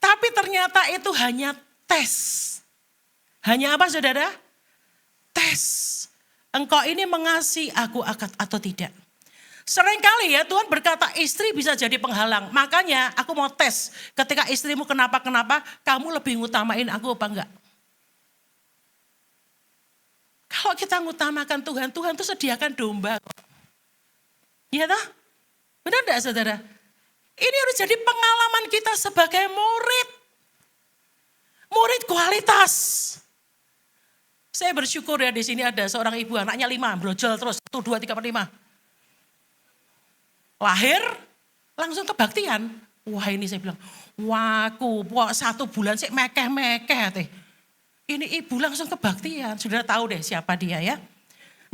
Tapi ternyata itu hanya tes. Hanya apa saudara? Tes. engkau ini mengasihi aku atau tidak. Seringkali ya Tuhan berkata istri bisa jadi penghalang. Makanya aku mau tes, ketika istrimu kenapa-kenapa, kamu lebih ngutamain aku apa enggak? Kalau kita ngutamakan Tuhan, Tuhan tuh sediakan domba. Iya toh? Benar enggak saudara? Ini harus jadi pengalaman kita sebagai murid. Murid kualitas. Saya bersyukur ya di sini ada seorang ibu anaknya 5, brojol terus 1, 2, 3, 4, 5. Lahir langsung kebaktian. Wah ini saya bilang, waku 1 bulan sih mekeh-mekeh teh. Ini ibu langsung kebaktian. Saudara tahu deh siapa dia ya.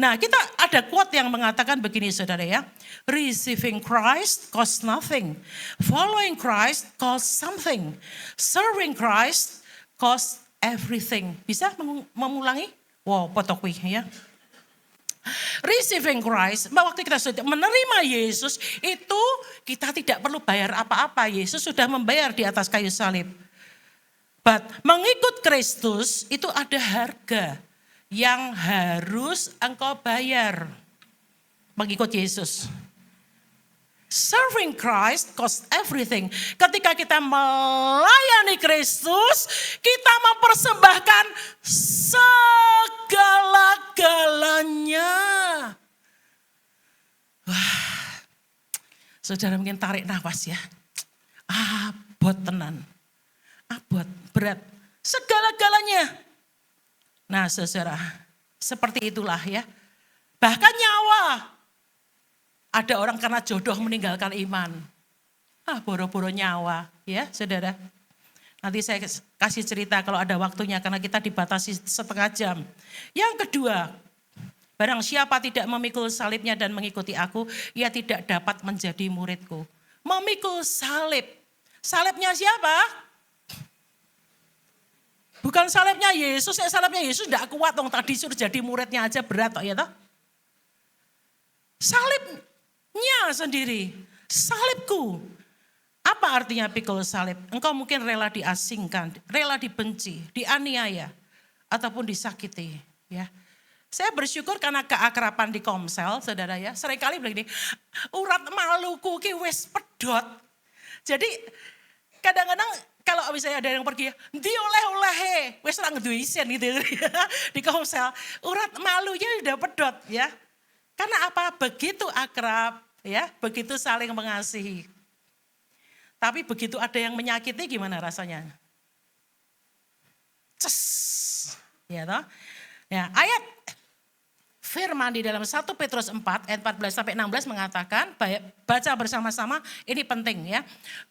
Nah kita ada quote yang mengatakan begini saudara ya. Receiving Christ costs nothing. Following Christ costs something. Serving Christ costs everything. Bisa mengulangi? Wow potokwi ya. Receiving Christ, waktu kita sudah menerima Yesus itu kita tidak perlu bayar apa-apa. Yesus sudah membayar di atas kayu salib. But mengikut Kristus itu ada harga yang harus engkau bayar. Mengikut Yesus. Serving Christ costs everything. Ketika kita melayani Kristus, kita mempersembahkan segala-galanya. Wah, saudara mungkin tarik nafas ya. Abot tenan. Abot, berat. Segala-galanya. Nah saudara, seperti itulah ya. Bahkan nyawa. Ada orang karena jodoh meninggalkan iman. Boro-boro nyawa ya saudara. Nanti saya kasih cerita kalau ada waktunya karena kita dibatasi 1/2 jam. Yang kedua, barang siapa tidak memikul salibnya dan mengikuti aku, ia tidak dapat menjadi muridku. Memikul salib. Salibnya siapa? Bukan salibnya Yesus, salibnya Yesus tidak kuat dong tadi suruh jadi muridnya aja berat toh ya toh. Salibnya sendiri, salibku. Apa artinya pikul salib? Engkau mungkin rela diasingkan, rela dibenci, dianiaya, ataupun disakiti. Ya, saya bersyukur karena keakraban di Komsel, saudara ya. Seringkali bilang gini, urat maluku ki wis pedot. Jadi kadang-kadang kalau misalnya ada yang pergi, di oleh-oleh, wis ora ngeduwe isin gitu di Komsel. Urat malunya udah pedot ya. Karena apa? Begitu akrab ya, begitu saling mengasihi. Tapi begitu ada yang menyakiti gimana rasanya? Ces. Ya toh? Ya, ayat firman di dalam 1 Petrus 4 ayat 14 sampai 16 mengatakan, baca bersama-sama, ini penting ya.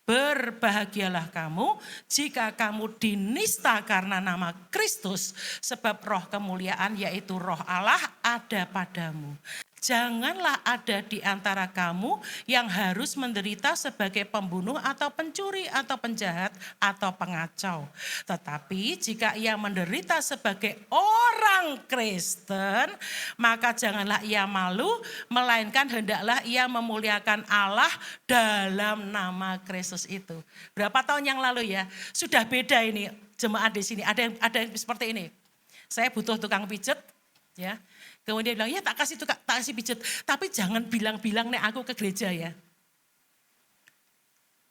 Berbahagialah kamu jika kamu dinista karena nama Kristus, sebab roh kemuliaan yaitu roh Allah ada padamu. Janganlah ada di antara kamu yang harus menderita sebagai pembunuh atau pencuri atau penjahat atau pengacau. Tetapi jika ia menderita sebagai orang Kristen, maka janganlah ia malu, melainkan hendaklah ia memuliakan Allah dalam nama Kristus itu. Berapa tahun yang lalu ya, sudah beda ini jemaat di sini. Ada yang seperti ini. Saya butuh tukang pijet, ya. Kemudian dia bilang, ya tak kasih pijet. Tapi jangan bilang-bilang nek aku ke gereja ya.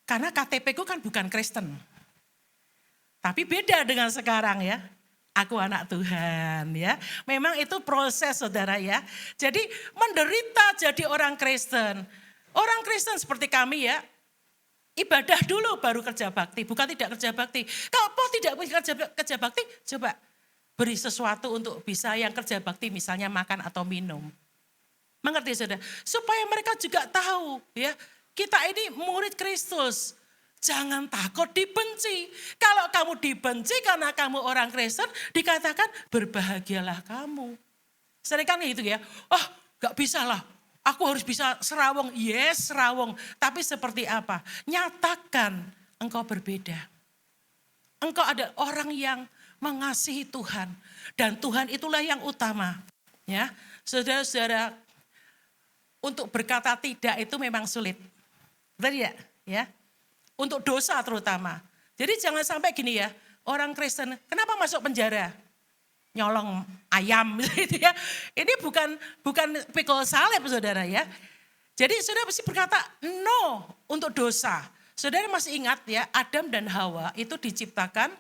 Karena KTP ku kan bukan Kristen. Tapi beda dengan sekarang ya. Aku anak Tuhan ya. Memang itu proses saudara ya. Jadi menderita jadi orang Kristen. Orang Kristen seperti kami ya. Ibadah dulu baru kerja bakti. Bukan tidak kerja bakti. Kalau tidak kerja bakti, coba beri sesuatu untuk bisa yang kerja bakti misalnya makan atau minum. Mengerti saudara? Supaya mereka juga tahu ya, kita ini murid Kristus. Jangan takut dibenci. Kalau kamu dibenci karena kamu orang Kristen, dikatakan berbahagialah kamu. Sering kan gitu ya, gak bisa lah. Aku harus bisa serawong, yes serawong. Tapi seperti apa? Nyatakan engkau berbeda. Engkau ada orang yang mengasihi Tuhan. Dan Tuhan itulah yang utama. Ya, saudara-saudara, untuk berkata tidak itu memang sulit. Betul ya? Ya. Untuk dosa terutama. Jadi jangan sampai gini ya, orang Kristen, kenapa masuk penjara? nyolong ayam gitu ya. Ini bukan pikul salib saudara ya. Jadi saudara mesti berkata no untuk dosa. Saudara masih ingat ya, Adam dan Hawa itu diciptakan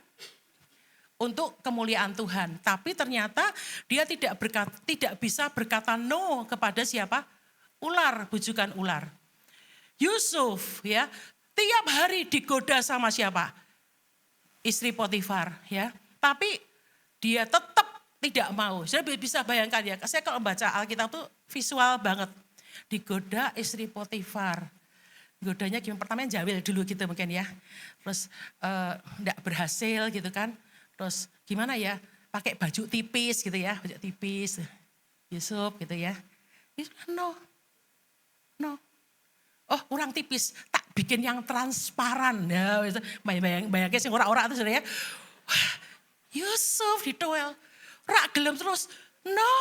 untuk kemuliaan Tuhan. Tapi ternyata dia tidak bisa berkata no kepada siapa? Ular, bujukan ular. Yusuf ya, tiap hari digoda sama siapa? Istri Potifar ya. Tapi dia tetap tidak mau. Saya bisa bayangkan ya, saya kalau membaca Alkitab tuh visual banget. Digoda istri Potifar. Godanya gimana? Pertamanya jawil dulu gitu mungkin ya. Terus enggak berhasil gitu kan. Terus gimana ya? Pakai baju tipis gitu ya, baju tipis. Yusuf gitu ya. No. Oh kurang tipis, tak bikin yang transparan. Ya, bayangnya sing ora-ora itu saudara ya. Wah, Yusuf ditoel. Rak gelem terus. No.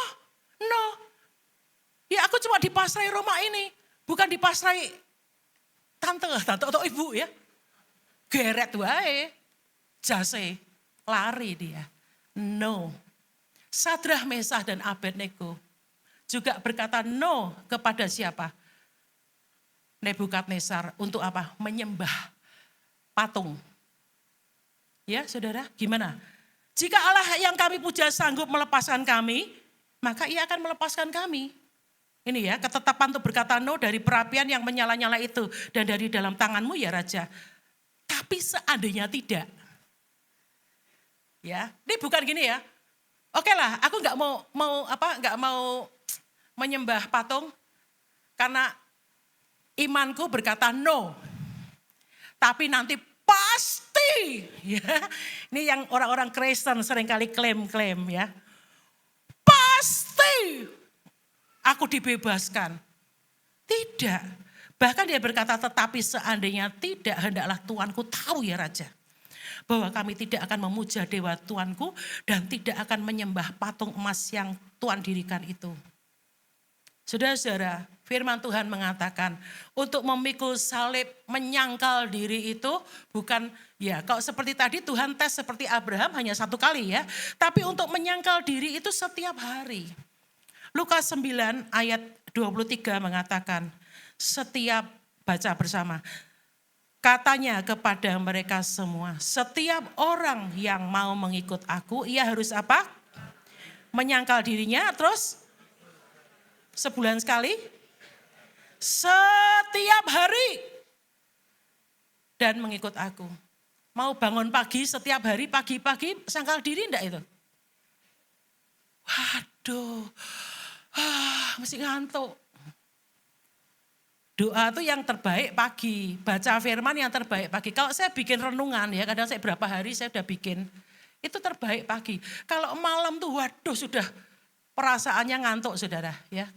Ya aku cuma dipasrai rumah ini. Bukan dipasrai tante atau ibu ya. Geret wae. Jase. Lari dia. No. Sadrah, Mesah dan Abednego juga berkata no kepada siapa? Nebukadnezar untuk apa? Menyembah patung. Ya saudara, gimana? Jika Allah yang kami puja sanggup melepaskan kami, maka ia akan melepaskan kami. Ini ya, ketetapan untuk berkata no dari perapian yang menyala-nyala itu. Dan dari dalam tanganmu ya Raja. Tapi seandainya tidak. Ya, ini bukan gini ya. Oke lah, aku nggak mau menyembah patung. Karena imanku berkata no. Tapi nanti pasti. Ya, ini yang orang-orang Kristen seringkali klaim-klaim ya. Pasti. Aku dibebaskan. Tidak. Bahkan dia berkata tetapi seandainya tidak hendaklah Tuanku tahu ya Raja. Bahwa kami tidak akan memuja dewa Tuanku dan tidak akan menyembah patung emas yang Tuhan dirikan itu. Saudara-saudara, firman Tuhan mengatakan untuk memikul salib menyangkal diri itu bukan ya kalau seperti tadi Tuhan tes seperti Abraham hanya satu kali ya. Tapi untuk menyangkal diri itu setiap hari. Lukas 9 ayat 23 mengatakan, setiap baca bersama, katanya kepada mereka semua, setiap orang yang mau mengikut aku, ia harus apa? Menyangkal dirinya, terus sebulan sekali, setiap hari, dan mengikut aku. Mau bangun pagi setiap hari, pagi-pagi sangkal diri enggak itu? Waduh. Mesti ngantuk. Doa itu yang terbaik pagi, baca firman yang terbaik pagi. Kalau saya bikin renungan ya, kadang saya berapa hari saya udah bikin, itu terbaik pagi. Kalau malam tuh waduh sudah perasaannya ngantuk saudara ya.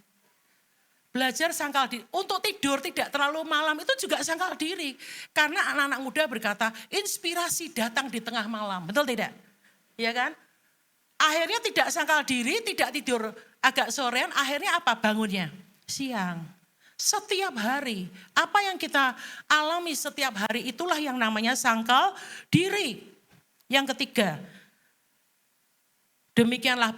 Belajar sangkal diri, untuk tidur tidak terlalu malam itu juga sangkal diri. Karena anak-anak muda berkata inspirasi datang di tengah malam, betul tidak? Iya kan? Akhirnya tidak sangkal diri, tidak tidur agak sorean, akhirnya apa bangunnya? Siang. Setiap hari, apa yang kita alami setiap hari itulah yang namanya sangkal diri. Yang ketiga, demikianlah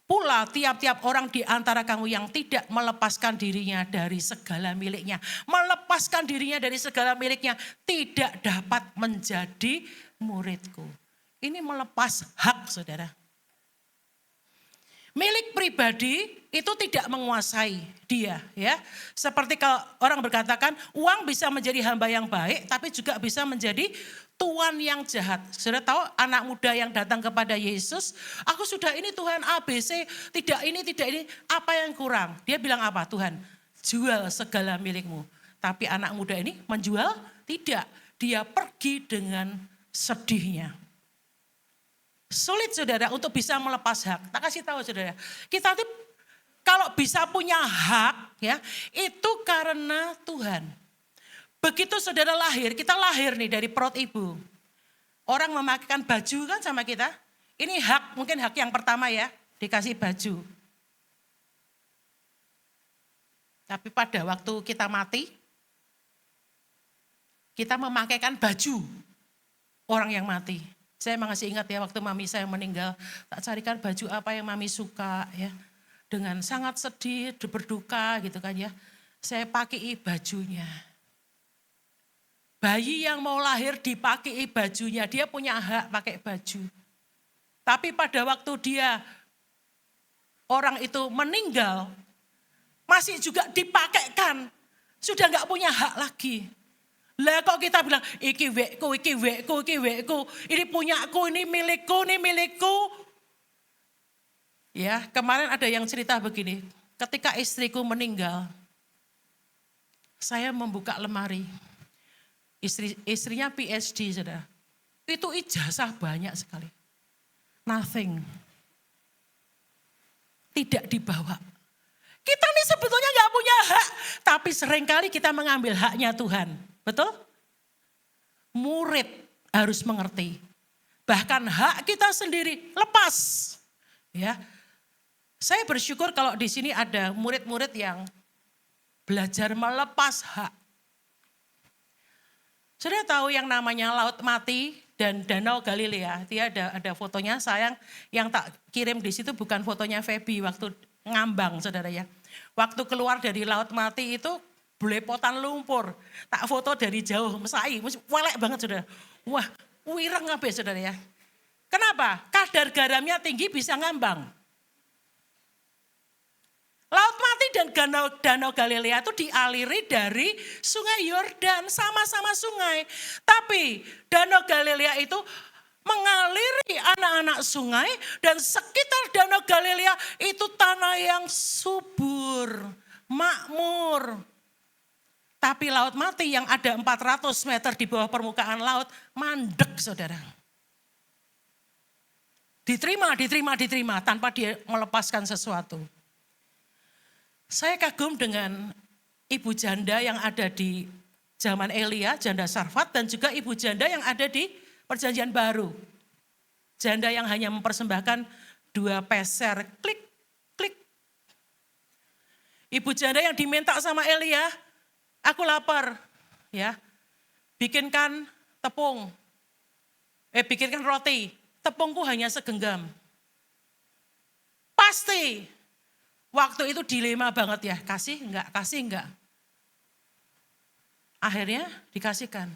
pula tiap-tiap orang di antara kamu yang tidak melepaskan dirinya dari segala miliknya. Melepaskan dirinya dari segala miliknya tidak dapat menjadi muridku. Ini melepas hak saudara. Milik pribadi itu tidak menguasai dia ya. Seperti kalau orang berkatakan uang bisa menjadi hamba yang baik tapi juga bisa menjadi tuan yang jahat. Sudah tahu anak muda yang datang kepada Yesus, aku sudah ini Tuhan ABC, tidak ini, apa yang kurang? Dia bilang apa? Tuhan, jual segala milikmu. Tapi anak muda ini menjual? Tidak. Dia pergi dengan sedihnya. Sulit saudara untuk bisa melepas hak. Tak kasih tahu saudara, kita tuh kalau bisa punya hak ya, itu karena Tuhan. Begitu saudara lahir, kita lahir nih dari perut ibu. Orang memakaikan baju kan sama kita. Ini hak, mungkin hak yang pertama ya, dikasih baju. Tapi pada waktu kita mati, kita memakaikan baju orang yang mati. Saya masih ingat ya waktu mami saya meninggal, tak carikan baju apa yang mami suka ya. Dengan sangat sedih, berduka gitu kan ya. Saya pakai bajunya. Bayi yang mau lahir dipakai bajunya, dia punya hak pakai baju. Tapi pada waktu orang itu meninggal, masih juga dipakaikan, sudah nggak punya hak lagi. Lah kok kita bilang, iki wekku, iki wekku, iki wekku, ini punyaku, ini milikku, ini milikku. Ya, kemarin ada yang cerita begini, ketika istriku meninggal, saya membuka lemari. Istrinya PhD, saudara. Itu ijazah banyak sekali. Nothing. Tidak dibawa. Kita ini sebetulnya gak punya hak, tapi seringkali kita mengambil haknya Tuhan. Betul? Murid harus mengerti. Bahkan hak kita sendiri lepas. Ya. Saya bersyukur kalau di sini ada murid-murid yang belajar melepas hak. Sudah tahu yang namanya Laut Mati dan Danau Galilea. Dia ada fotonya, sayang yang tak kirim di situ bukan fotonya Feby waktu ngambang, saudara ya. Waktu keluar dari Laut Mati itu belepotan lumpur. Tak foto dari jauh, mesai, welek banget saudara. Wah, wireng apa ya saudara ya. Kenapa? Kadar garamnya tinggi bisa ngambang. Laut Mati dan Danau Galilea itu dialiri dari sungai Yordan, sama-sama sungai. Tapi Danau Galilea itu mengaliri anak-anak sungai dan sekitar Danau Galilea itu tanah yang subur, makmur. Tapi Laut Mati yang ada 400 meter di bawah permukaan laut, mandek saudara. Diterima tanpa dia melepaskan sesuatu. Saya kagum dengan ibu janda yang ada di zaman Elia, janda Sarfat, dan juga ibu janda yang ada di Perjanjian Baru. Janda yang hanya mempersembahkan 2 peser, klik, klik. Ibu janda yang diminta sama Elia, aku lapar, ya, bikinkan roti, tepungku hanya segenggam. Pasti, waktu itu dilema banget ya, kasih enggak. Akhirnya dikasihkan.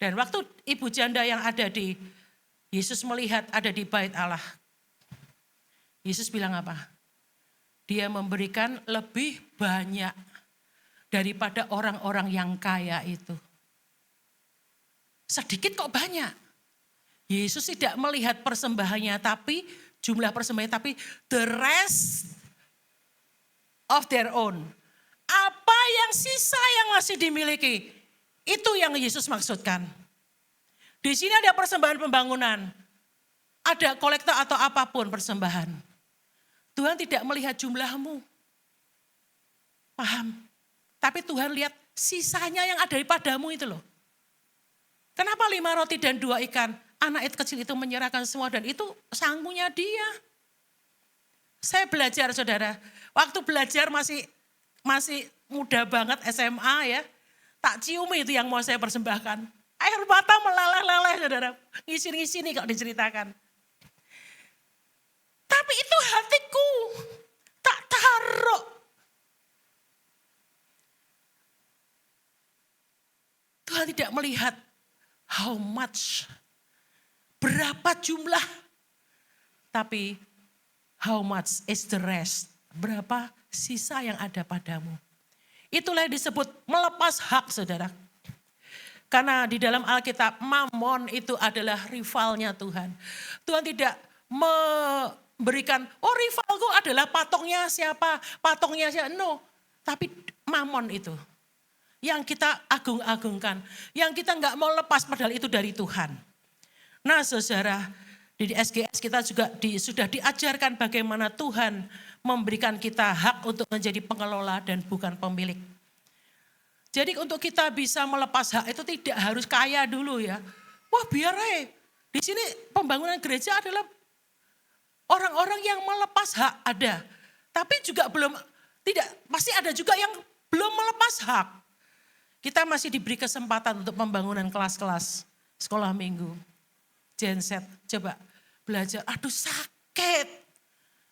Dan waktu ibu janda yang ada di, Yesus melihat ada di bait Allah. Yesus bilang apa? Dia memberikan lebih banyak daripada orang-orang yang kaya itu. Sedikit kok banyak. Yesus tidak melihat persembahannya, tapi jumlah persembahannya, tapi the rest of their own. Apa yang sisa yang masih dimiliki, itu yang Yesus maksudkan. Di sini ada persembahan pembangunan, ada kolektor atau apapun persembahan. Tuhan tidak melihat jumlahmu. Paham? Tapi Tuhan lihat sisanya yang ada padamu itu loh. Kenapa 5 roti dan 2 ikan? Anak itu kecil itu menyerahkan semua dan itu sanggunya dia. Saya belajar saudara, waktu belajar masih muda banget SMA ya. Tak cium itu yang mau saya persembahkan. Air mata meleleh-leleh saudara. Ngisi-ngisi nih kok diceritakan. Tapi itu hatiku. Tak taruh. Tuhan tidak melihat how much. Berapa jumlah. Tapi how much is the rest. Berapa sisa yang ada padamu. Itulah yang disebut melepas hak saudara. Karena di dalam Alkitab Mamon itu adalah rivalnya Tuhan. Tuhan tidak memberikan, rivalku adalah patongnya siapa. No, tapi Mamon itu. Yang kita agung-agungkan. Yang kita gak mau lepas padahal itu dari Tuhan. Nah saudara, di SGS kita juga sudah diajarkan bagaimana Tuhan memberikan kita hak untuk menjadi pengelola dan bukan pemilik. Jadi untuk kita bisa melepas hak itu tidak harus kaya dulu ya. Wah biar di sini pembangunan gereja adalah orang-orang yang melepas hak ada. Tapi juga pasti ada juga yang belum melepas hak. Kita masih diberi kesempatan untuk pembangunan kelas-kelas sekolah minggu. genset. Coba belajar, aduh sakit.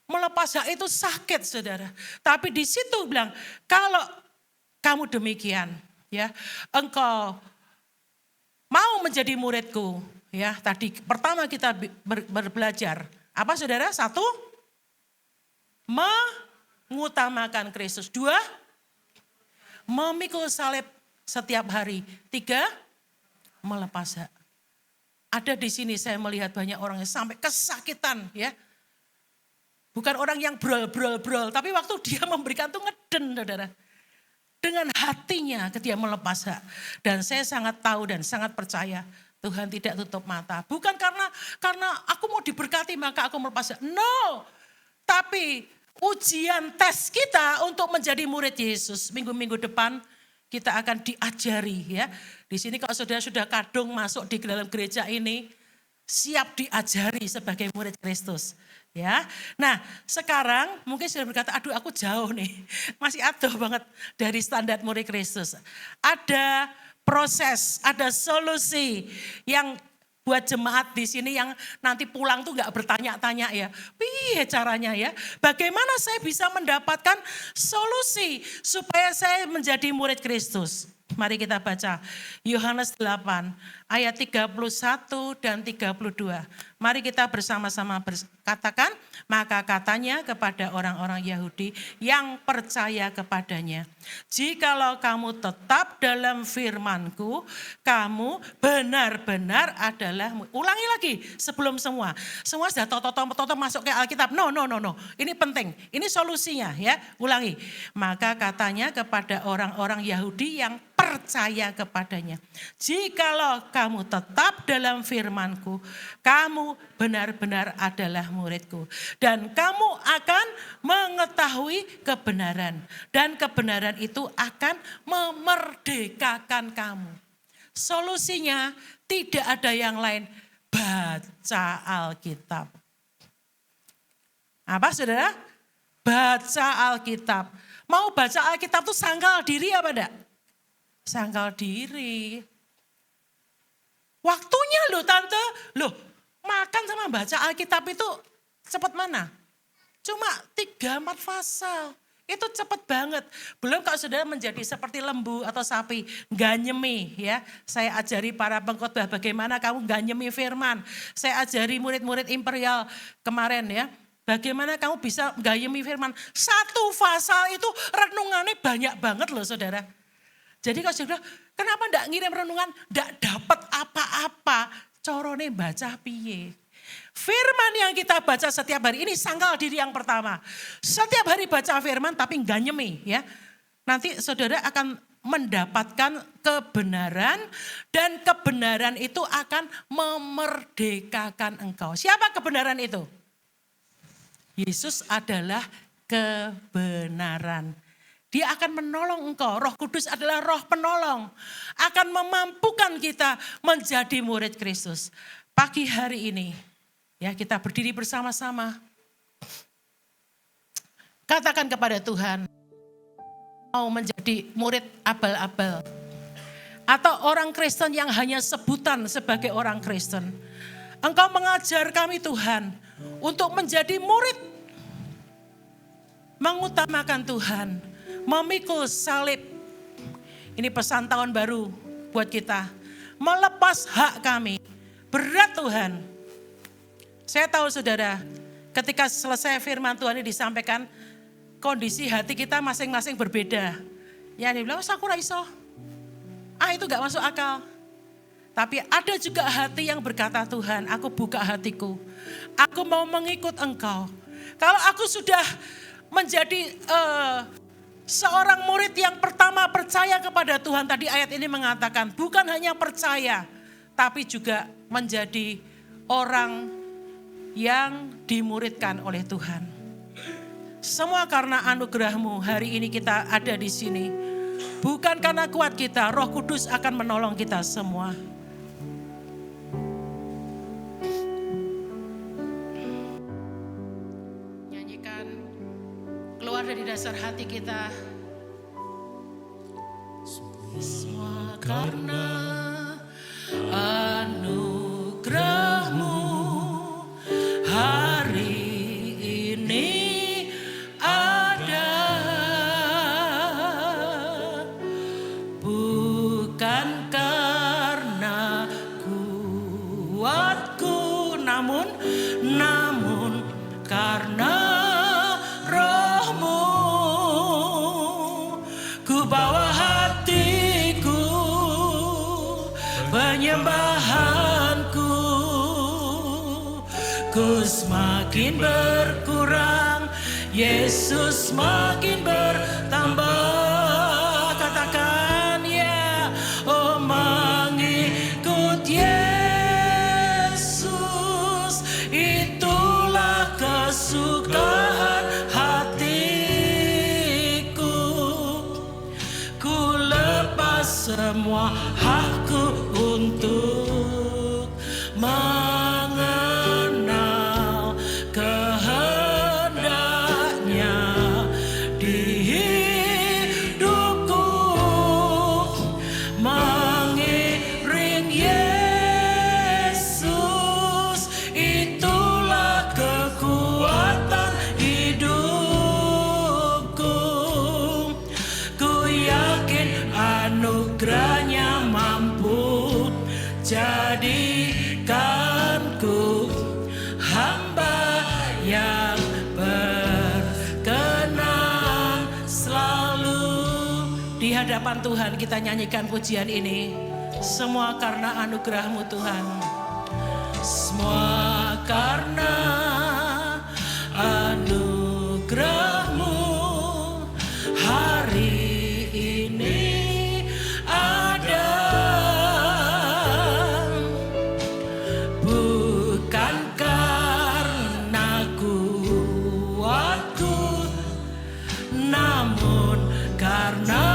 Melepas hak itu sakit saudara. Tapi di situ bilang, kalau kamu demikian, ya, engkau mau menjadi muridku, ya. Tadi pertama kita belajar, apa saudara? 1, mengutamakan Kristus. 2, memikul salib setiap hari. 3, melepas hak. Ada di sini saya melihat banyak orang yang sampai kesakitan, ya. Bukan orang yang brol, tapi waktu dia memberikan itu ngeden, saudara. Dengan hatinya ketika melepas hak. Dan saya sangat tahu dan sangat percaya Tuhan tidak tutup mata. Bukan karena aku mau diberkati maka aku melepas hak. No, tapi ujian tes kita untuk menjadi murid Yesus. Minggu-minggu depan kita akan diajari, ya. Di sini kalau saudara sudah kadung masuk di dalam gereja ini, siap diajari sebagai murid Kristus. Ya, nah sekarang mungkin sudah berkata, aduh aku jauh nih, masih aduh banget dari standar murid Kristus. Ada proses, ada solusi yang buat jemaat di sini yang nanti pulang tuh nggak bertanya-tanya ya, piye caranya ya, bagaimana saya bisa mendapatkan solusi supaya saya menjadi murid Kristus. Mari kita baca Yohanes 8 ayat 31 dan 32. Mari kita bersama-sama katakan, maka katanya kepada orang-orang Yahudi yang percaya kepadanya, jikalau kamu tetap dalam firman-Ku, kamu benar-benar adalah, ulangi lagi sebelum semua sudah toto masuk ke Alkitab. No. Ini penting, ini solusinya ya, ulangi. Maka katanya kepada orang-orang Yahudi yang percaya kepadanya, jikalau kamu tetap dalam firman-Ku, kamu benar-benar adalah murid-Ku. Dan kamu akan mengetahui kebenaran. Dan kebenaran itu akan memerdekakan kamu. Solusinya tidak ada yang lain, baca Alkitab. Apa saudara? Baca Alkitab. Mau baca Alkitab itu sangkal diri apa enggak? Sangkal diri. Waktunya loh tante, makan sama baca Alkitab itu cepat mana? Cuma 3-4 pasal, itu cepat banget. Belum kalau saudara menjadi seperti lembu atau sapi, ganyemi ya. Saya ajari para pengkhotbah bagaimana kamu ganyemi firman. Saya ajari murid-murid Imperial kemarin ya. Bagaimana kamu bisa ganyemi firman. 1 pasal itu renungannya banyak banget loh saudara. Jadi kalau saudara, kenapa enggak ngirim renungan, enggak dapat apa-apa, corone baca piye. Firman yang kita baca setiap hari, ini sangkal diri yang pertama. Setiap hari baca firman tapi enggak nyemi ya. Nanti saudara akan mendapatkan kebenaran dan kebenaran itu akan memerdekakan engkau. Siapa kebenaran itu? Yesus adalah kebenaran. Dia akan menolong engkau. Roh Kudus adalah roh penolong. Akan memampukan kita menjadi murid Kristus. Pagi hari ini, ya kita berdiri bersama-sama. Katakan kepada Tuhan, mau menjadi murid abal-abal. Atau orang Kristen yang hanya sebutan sebagai orang Kristen. Engkau mengajar kami Tuhan, untuk menjadi murid. Mengutamakan Tuhan. Memikul salib. Ini pesan tahun baru buat kita. Melepas hak kami. Berat Tuhan. Saya tahu saudara, ketika selesai firman Tuhan ini disampaikan, kondisi hati kita masing-masing berbeda. Ya dia bilang, aku raiso. Itu gak masuk akal. Tapi ada juga hati yang berkata, Tuhan aku buka hatiku. Aku mau mengikut engkau. Kalau aku sudah menjadi seorang murid yang pertama percaya kepada Tuhan. Tadi ayat ini mengatakan bukan hanya percaya, tapi juga menjadi orang yang dimuridkan oleh Tuhan. Semua karena anugerah-Mu hari ini kita ada di sini. Bukan karena kuat kita, Roh Kudus akan menolong kita semua. Keluar dari dasar hati kita. Semua karena anugerah-Mu. penyembahanku, ku semakin berkurang, Yesus semakin bertambah. Katakan ya, oh mengikut Yesus, itulah kesukaan hatiku. Ku lepas semua hakku untuk mengenal kehendaknya di hidupku, mengiring Yesus, itulah kekuatan hidupku. Ku yakin anugerahnya mampu jadikanku hamba yang berkenan selalu. Di hadapan Tuhan kita nyanyikan pujian ini. Semua karena anugerah-Mu Tuhan. Semua karena anugerah-Mu hari ini ada. Bukan karena kuatku, namun karena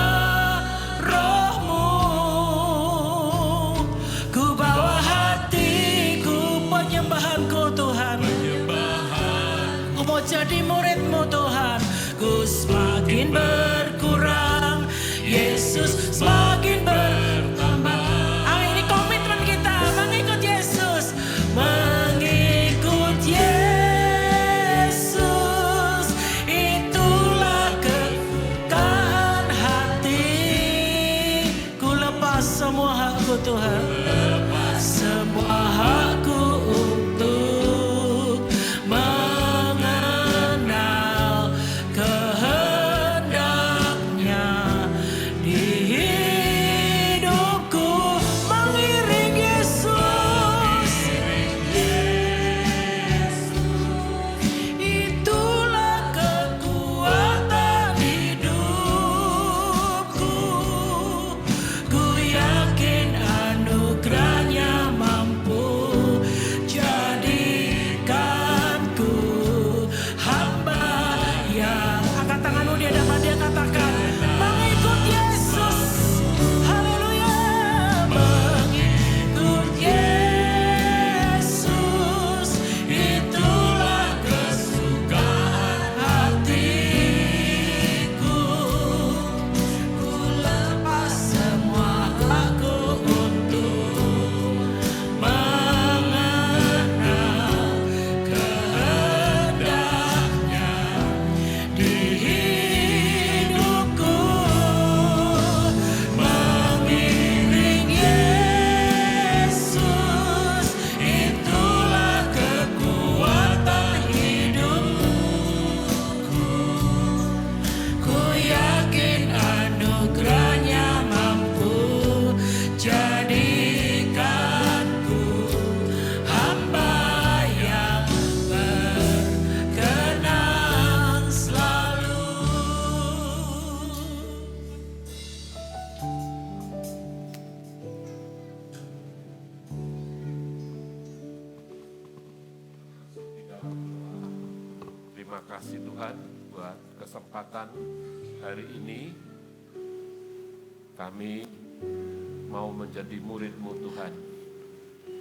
Roh-Mu. Ku bawa hatiku, penyembahanku Tuhan. Ku mau jadi murid-Mu Tuhan. Ku semakin berkurang, Yesus semakin bertambah. Ini komitmen kita, mengikut Yesus. Mengikut Yesus, itulah kekayaan hati. Ku lepas semua hakku Tuhan, semua hakku untuk mengenal kehendaknya di hidupku, mengiring Yesus. Itulah kekuatan hidupku. Ku yakin anugerahnya mampu jadikanku hamba yang. Angkat tanganmu di hadapan Dia, katakan mengikut Yesus. Haleluya. Mengikut Yesus, itulah kesukaan hatiku. Ku lepas semua hakku untuk mengenal kehendaknya di hidupku, mengiring Yesus, itulah kekuatan hidupku. Ku yakin anugerahnya mampu jadikanku hamba yang berkenan selalu. Terima kasih Tuhan buat kesempatan hari ini. Kami mau menjadi murid-Mu Tuhan.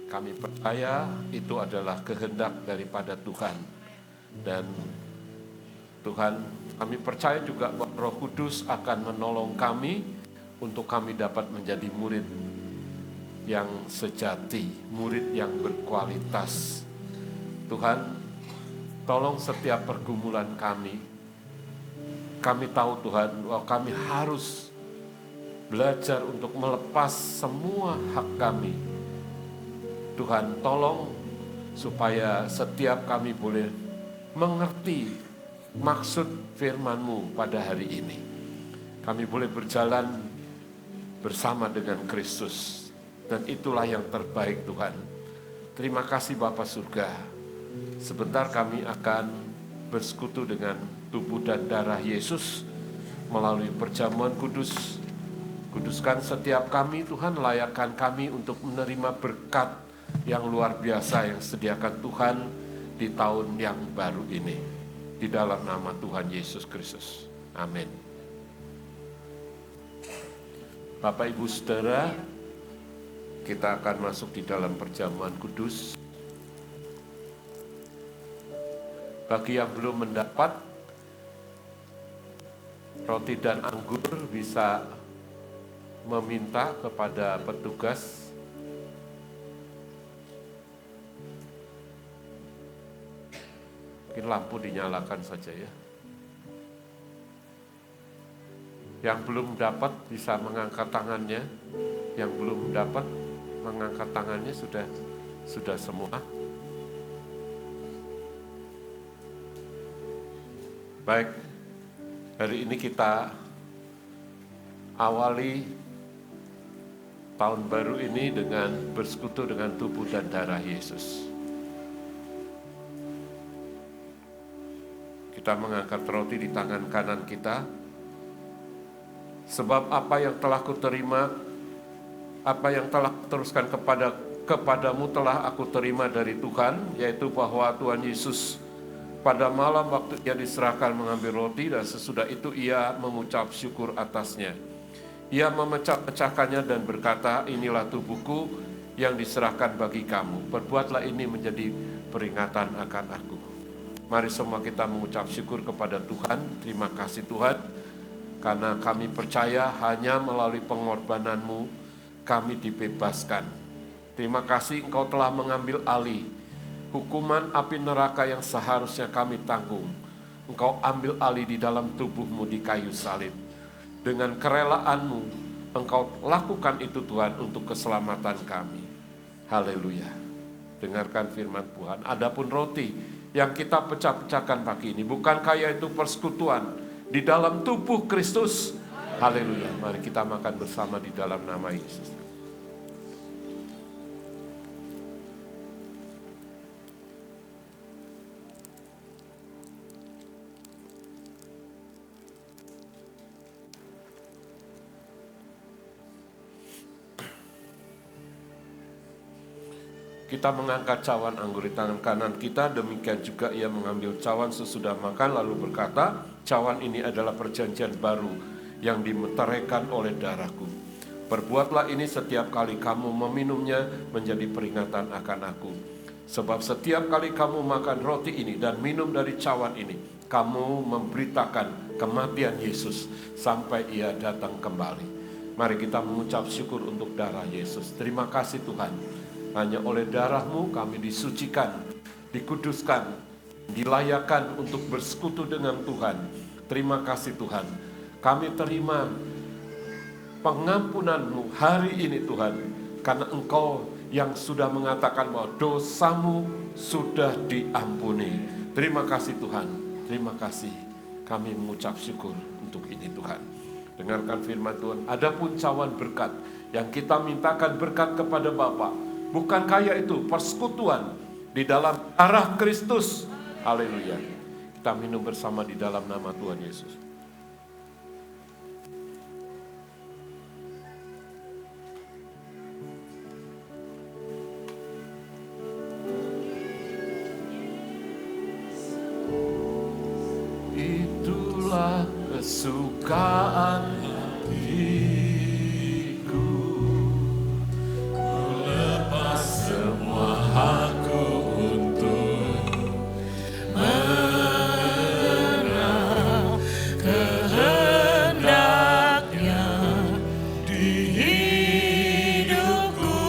Kami percaya itu adalah kehendak daripada Tuhan. Dan Tuhan, kami percaya juga bahwa Roh Kudus akan menolong kami untuk kami dapat menjadi murid yang sejati, murid yang berkualitas. Tuhan, tolong setiap pergumulan kami tahu Tuhan bahwa kami harus belajar untuk melepas semua hak kami. Tuhan, tolong supaya setiap kami boleh mengerti maksud firman-Mu pada hari ini. Kami boleh berjalan bersama dengan Kristus. Dan itulah yang terbaik Tuhan. Terima kasih Bapa Surga. Sebentar kami akan bersekutu dengan tubuh dan darah Yesus melalui perjamuan kudus. Kuduskan setiap kami Tuhan, layakkan kami untuk menerima berkat yang luar biasa yang sediakan Tuhan di tahun yang baru ini. Di dalam nama Tuhan Yesus Kristus. Amin. Bapak Ibu Saudara, kita akan masuk di dalam perjamuan kudus. Bagi yang belum mendapat roti dan anggur, bisa meminta kepada petugas. Mungkin lampu dinyalakan saja ya. Yang belum dapat bisa mengangkat tangannya. Yang belum dapat mengangkat tangannya sudah semua. Baik, hari ini kita awali tahun baru ini dengan bersekutu dengan tubuh dan darah Yesus. Kita mengangkat roti di tangan kanan kita. Sebab apa yang telah kuterima, apa yang telah kuteruskan kepadamu telah aku terima dari Tuhan, yaitu bahwa Tuhan Yesus pada malam waktu ia diserahkan mengambil roti dan sesudah itu ia mengucap syukur atasnya. Ia memecah-pecahkannya dan berkata, inilah tubuhku yang diserahkan bagi kamu. Perbuatlah ini menjadi peringatan akan aku. Mari semua kita mengucap syukur kepada Tuhan. Terima kasih Tuhan, karena kami percaya hanya melalui pengorbananmu kami dibebaskan. Terima kasih Engkau telah mengambil alih hukuman api neraka yang seharusnya kami tanggung. Engkau ambil alih di dalam tubuhmu di kayu salib. Dengan kerelaanmu, Engkau lakukan itu Tuhan untuk keselamatan kami. Haleluya. Dengarkan firman Tuhan. Adapun roti yang kita pecah-pecahkan pagi ini, bukankah yaitu persekutuan di dalam tubuh Kristus? Haleluya. Mari kita makan bersama di dalam nama Yesus. Kita mengangkat cawan anggur di tangan kanan kita, demikian juga ia mengambil cawan sesudah makan lalu berkata, cawan ini adalah perjanjian baru yang dimeteraikan oleh darahku. Perbuatlah ini setiap kali kamu meminumnya menjadi peringatan akan aku. Sebab setiap kali kamu makan roti ini dan minum dari cawan ini, kamu memberitakan kematian Yesus sampai ia datang kembali. Mari kita mengucap syukur untuk darah Yesus. Terima kasih Tuhan. Hanya oleh darah-Mu kami disucikan, dikuduskan, dilayakkan untuk bersekutu dengan Tuhan. Terima kasih Tuhan. Kami terima pengampunan-Mu hari ini Tuhan. Karena Engkau yang sudah mengatakan bahwa dosamu sudah diampuni. Terima kasih Tuhan. Terima kasih. Kami mengucap syukur untuk ini Tuhan. Dengarkan firman Tuhan. Adapun cawan berkat yang kita mintakan berkat kepada Bapa. Bukankah yaitu persekutuan di dalam darah Kristus? Haleluya. Kita minum bersama di dalam nama Tuhan Yesus. Itulah kesukaan hatiku. Aku untuk mengenal kehendaknya di hidupku,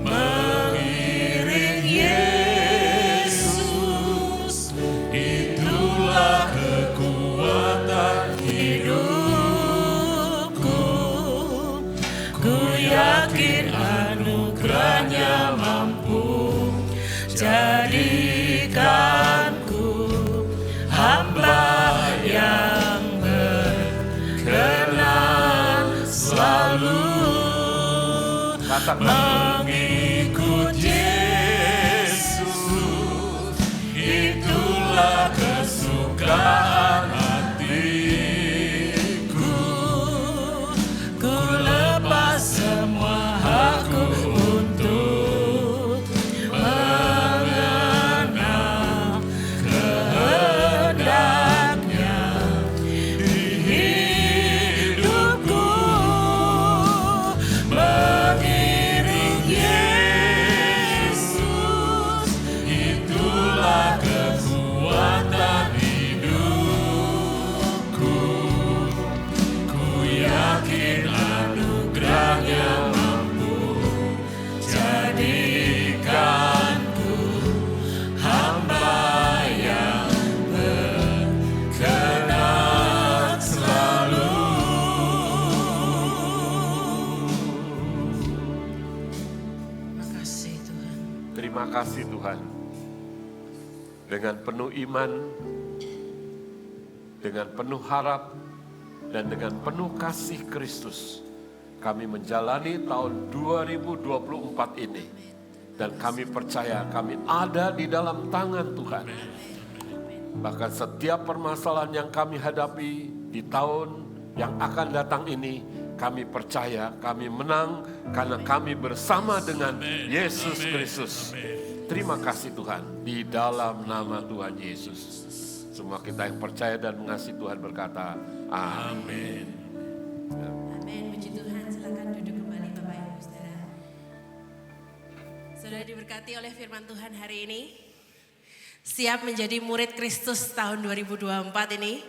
mengiring Yesus, itulah kekuatan hidupku. Ku yakin anugerahnya mampu jadikanku hamba yang berkenan selalu. Katakan. Mengikut Yesus, itulah kesukaan hatiku. Ku lepas semua hakku untuk mengenal kehendaknya di hidupku. Mengiring Yesus, itulah kekuatan hidupku. Ku yakin anugerahnya mampu jadikanku hamba yang berkenan selalu. Makasih Tuhan. Terima kasih Tuhan. Dengan penuh iman, dengan penuh harap, dan dengan penuh kasih Kristus, kami menjalani tahun 2024 ini. Dan kami percaya kami ada di dalam tangan Tuhan. Bahkan setiap permasalahan yang kami hadapi di tahun yang akan datang ini, kami percaya kami menang karena kami bersama dengan Yesus Kristus. Terima kasih Tuhan, di dalam nama Tuhan Yesus. Semua kita yang percaya dan mengasihi Tuhan berkata, amin. Amin, puji Tuhan. Silakan duduk kembali Bapak Ibu Saudara. Saudara diberkati oleh firman Tuhan hari ini. Siap menjadi murid Kristus tahun 2024 ini.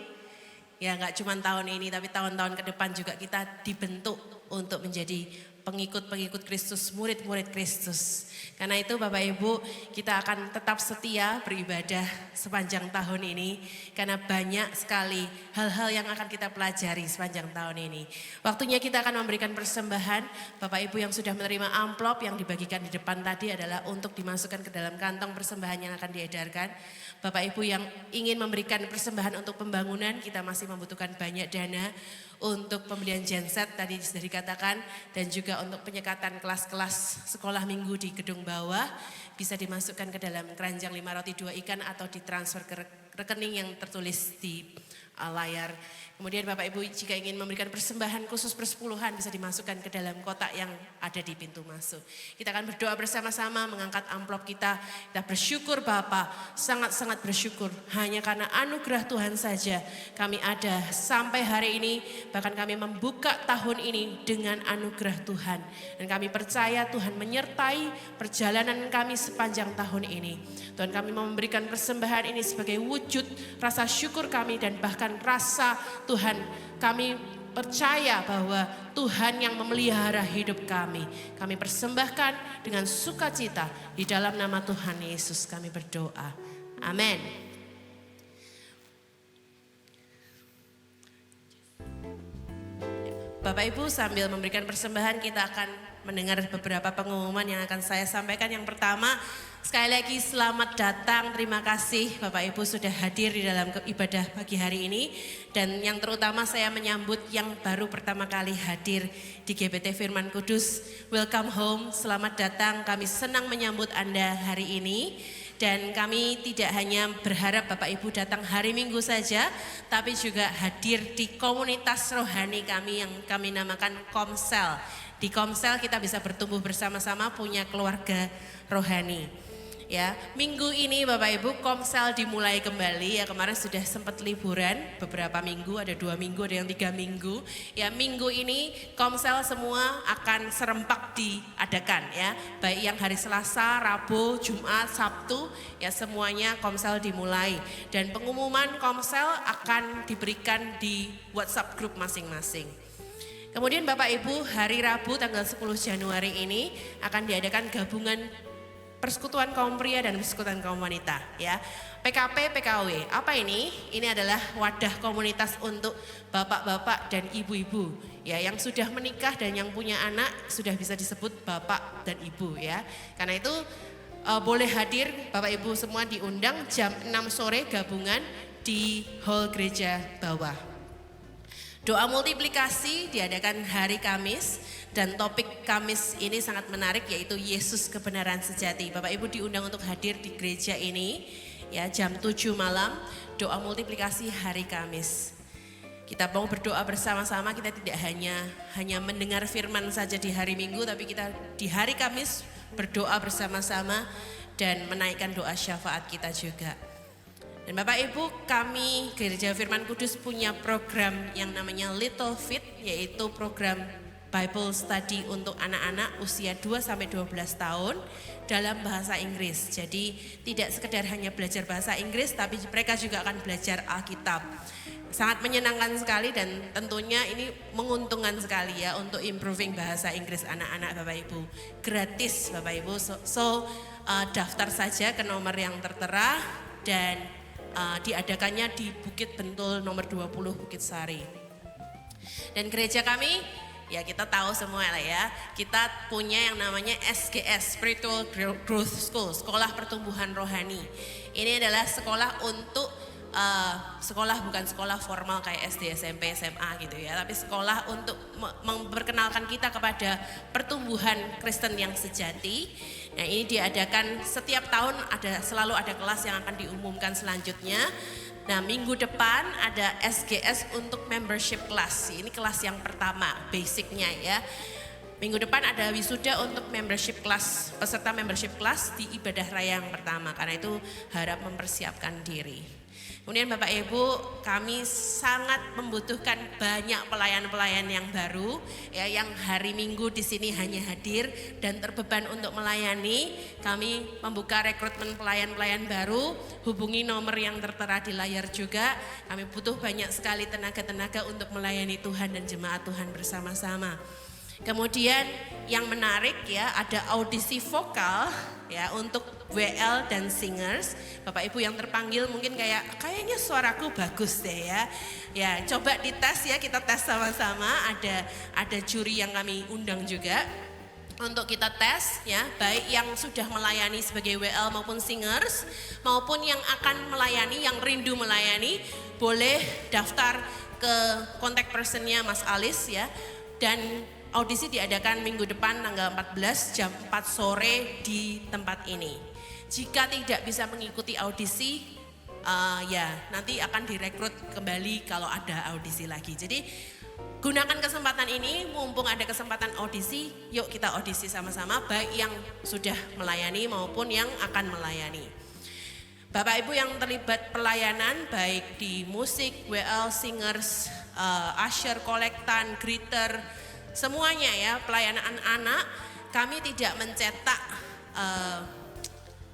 Ya nggak cuma tahun ini tapi tahun-tahun ke depan juga kita dibentuk untuk menjadi pengikut-pengikut Kristus, murid-murid Kristus. Karena itu Bapak Ibu, kita akan tetap setia beribadah sepanjang tahun ini. Karena banyak sekali hal-hal yang akan kita pelajari sepanjang tahun ini. Waktunya kita akan memberikan persembahan. Bapak Ibu yang sudah menerima amplop yang dibagikan di depan tadi adalah untuk dimasukkan ke dalam kantong persembahan yang akan diedarkan. Bapak Ibu yang ingin memberikan persembahan untuk pembangunan, kita masih membutuhkan banyak dana untuk pembelian genset tadi sudah dikatakan, dan juga untuk penyekatan kelas-kelas sekolah minggu di gedung bawah bisa dimasukkan ke dalam keranjang 5 roti 2 ikan atau ditransfer ke rekening yang tertulis di layar. Kemudian Bapak Ibu jika ingin memberikan persembahan khusus persepuluhan bisa dimasukkan ke dalam kotak yang ada di pintu masuk. Kita akan berdoa bersama-sama mengangkat amplop kita. Kita bersyukur Bapa, sangat-sangat bersyukur. Hanya karena anugerah Tuhan saja kami ada sampai hari ini. Bahkan kami membuka tahun ini dengan anugerah Tuhan. Dan kami percaya Tuhan menyertai perjalanan kami sepanjang tahun ini. Tuhan kami memberikan persembahan ini sebagai wujud rasa syukur kami dan bahkan rasa Tuhan, kami percaya bahwa Tuhan yang memelihara hidup kami. Kami persembahkan dengan sukacita di dalam nama Tuhan Yesus kami berdoa. Amin. Bapak Ibu sambil memberikan persembahan kita akan mendengar beberapa pengumuman yang akan saya sampaikan. Yang pertama, sekali lagi selamat datang, terima kasih Bapak Ibu sudah hadir di dalam ibadah pagi hari ini. Dan yang terutama saya menyambut yang baru pertama kali hadir di GBT Firman Kudus. Welcome home, selamat datang, kami senang menyambut Anda hari ini. Dan kami tidak hanya berharap Bapak Ibu datang hari Minggu saja, tapi juga hadir di komunitas rohani kami yang kami namakan Komsel. Di Komsel kita bisa bertumbuh bersama-sama punya keluarga rohani. Ya, minggu ini Bapak Ibu Komsel dimulai kembali ya, kemarin sudah sempat liburan beberapa minggu, ada 2 minggu, ada yang 3 minggu. Ya, minggu ini Komsel semua akan serempak diadakan ya, baik yang hari Selasa, Rabu, Jumat, Sabtu, ya semuanya Komsel dimulai. Dan pengumuman Komsel akan diberikan di WhatsApp grup masing-masing. Kemudian Bapak Ibu hari Rabu tanggal 10 Januari ini akan diadakan gabungan Persekutuan kaum pria dan persekutuan kaum wanita ya. PKP PKW. Apa ini? Ini adalah wadah komunitas untuk bapak-bapak dan ibu-ibu ya, yang sudah menikah dan yang punya anak sudah bisa disebut bapak dan ibu ya. Karena itu boleh hadir Bapak Ibu semua diundang jam 6 sore gabungan di hall gereja bawah. Doa multiplikasi diadakan hari Kamis dan topik Kamis ini sangat menarik yaitu Yesus kebenaran sejati. Bapak Ibu diundang untuk hadir di gereja ini ya jam 7 malam doa multiplikasi hari Kamis. Kita mau berdoa bersama-sama, kita tidak hanya mendengar firman saja di hari Minggu tapi kita di hari Kamis berdoa bersama-sama dan menaikkan doa syafaat kita juga. Dan Bapak Ibu, kami Gereja Firman Kudus punya program yang namanya Little Fit, yaitu program Bible Study untuk anak-anak usia 2-12 tahun dalam bahasa Inggris. Jadi tidak sekedar hanya belajar bahasa Inggris, tapi mereka juga akan belajar Alkitab. Sangat menyenangkan sekali dan tentunya ini menguntungkan sekali ya untuk improving bahasa Inggris anak-anak Bapak Ibu. Gratis Bapak Ibu, daftar saja ke nomor yang tertera dan diadakannya di Bukit Bentul nomor 20 Bukit Sari. Dan gereja kami ya kita tahu semua lah ya, kita punya yang namanya SGS, Spiritual Growth School, Sekolah Pertumbuhan Rohani. Ini adalah sekolah untuk sekolah bukan sekolah formal kayak SD, SMP, SMA gitu ya, tapi sekolah untuk memperkenalkan kita kepada pertumbuhan Kristen yang sejati. Nah ini diadakan setiap tahun selalu ada kelas yang akan diumumkan selanjutnya. Nah minggu depan ada SGS untuk membership class, ini kelas yang pertama basicnya ya. Minggu depan ada wisuda untuk membership class, peserta membership class di ibadah raya yang pertama, karena itu harap mempersiapkan diri. Kemudian Bapak Ibu, kami sangat membutuhkan banyak pelayan-pelayan yang baru ya, yang hari Minggu di sini hanya hadir dan terbeban untuk melayani. Kami membuka rekrutmen pelayan-pelayan baru, hubungi nomor yang tertera di layar juga. Kami butuh banyak sekali tenaga-tenaga untuk melayani Tuhan dan jemaat Tuhan bersama-sama. Kemudian yang menarik ya, ada audisi vokal ya untuk WL dan singers. Bapak Ibu yang terpanggil mungkin kayaknya suaraku bagus deh ya. Ya, coba dites ya, kita tes sama-sama. Ada juri yang kami undang juga untuk kita tes ya, baik yang sudah melayani sebagai WL maupun singers maupun yang akan melayani, yang rindu melayani, boleh daftar ke contact personnya Mas Alis ya. Dan audisi diadakan minggu depan tanggal 14 jam 4 sore di tempat ini. Jika tidak bisa mengikuti audisi, ya nanti akan direkrut kembali kalau ada audisi lagi. Jadi gunakan kesempatan ini, mumpung ada kesempatan audisi, yuk kita audisi sama-sama, baik yang sudah melayani maupun yang akan melayani. Bapak Ibu yang terlibat pelayanan baik di musik, WL, singers, usher, kolektan, greeter, semuanya ya, pelayanan anak, kami tidak mencetak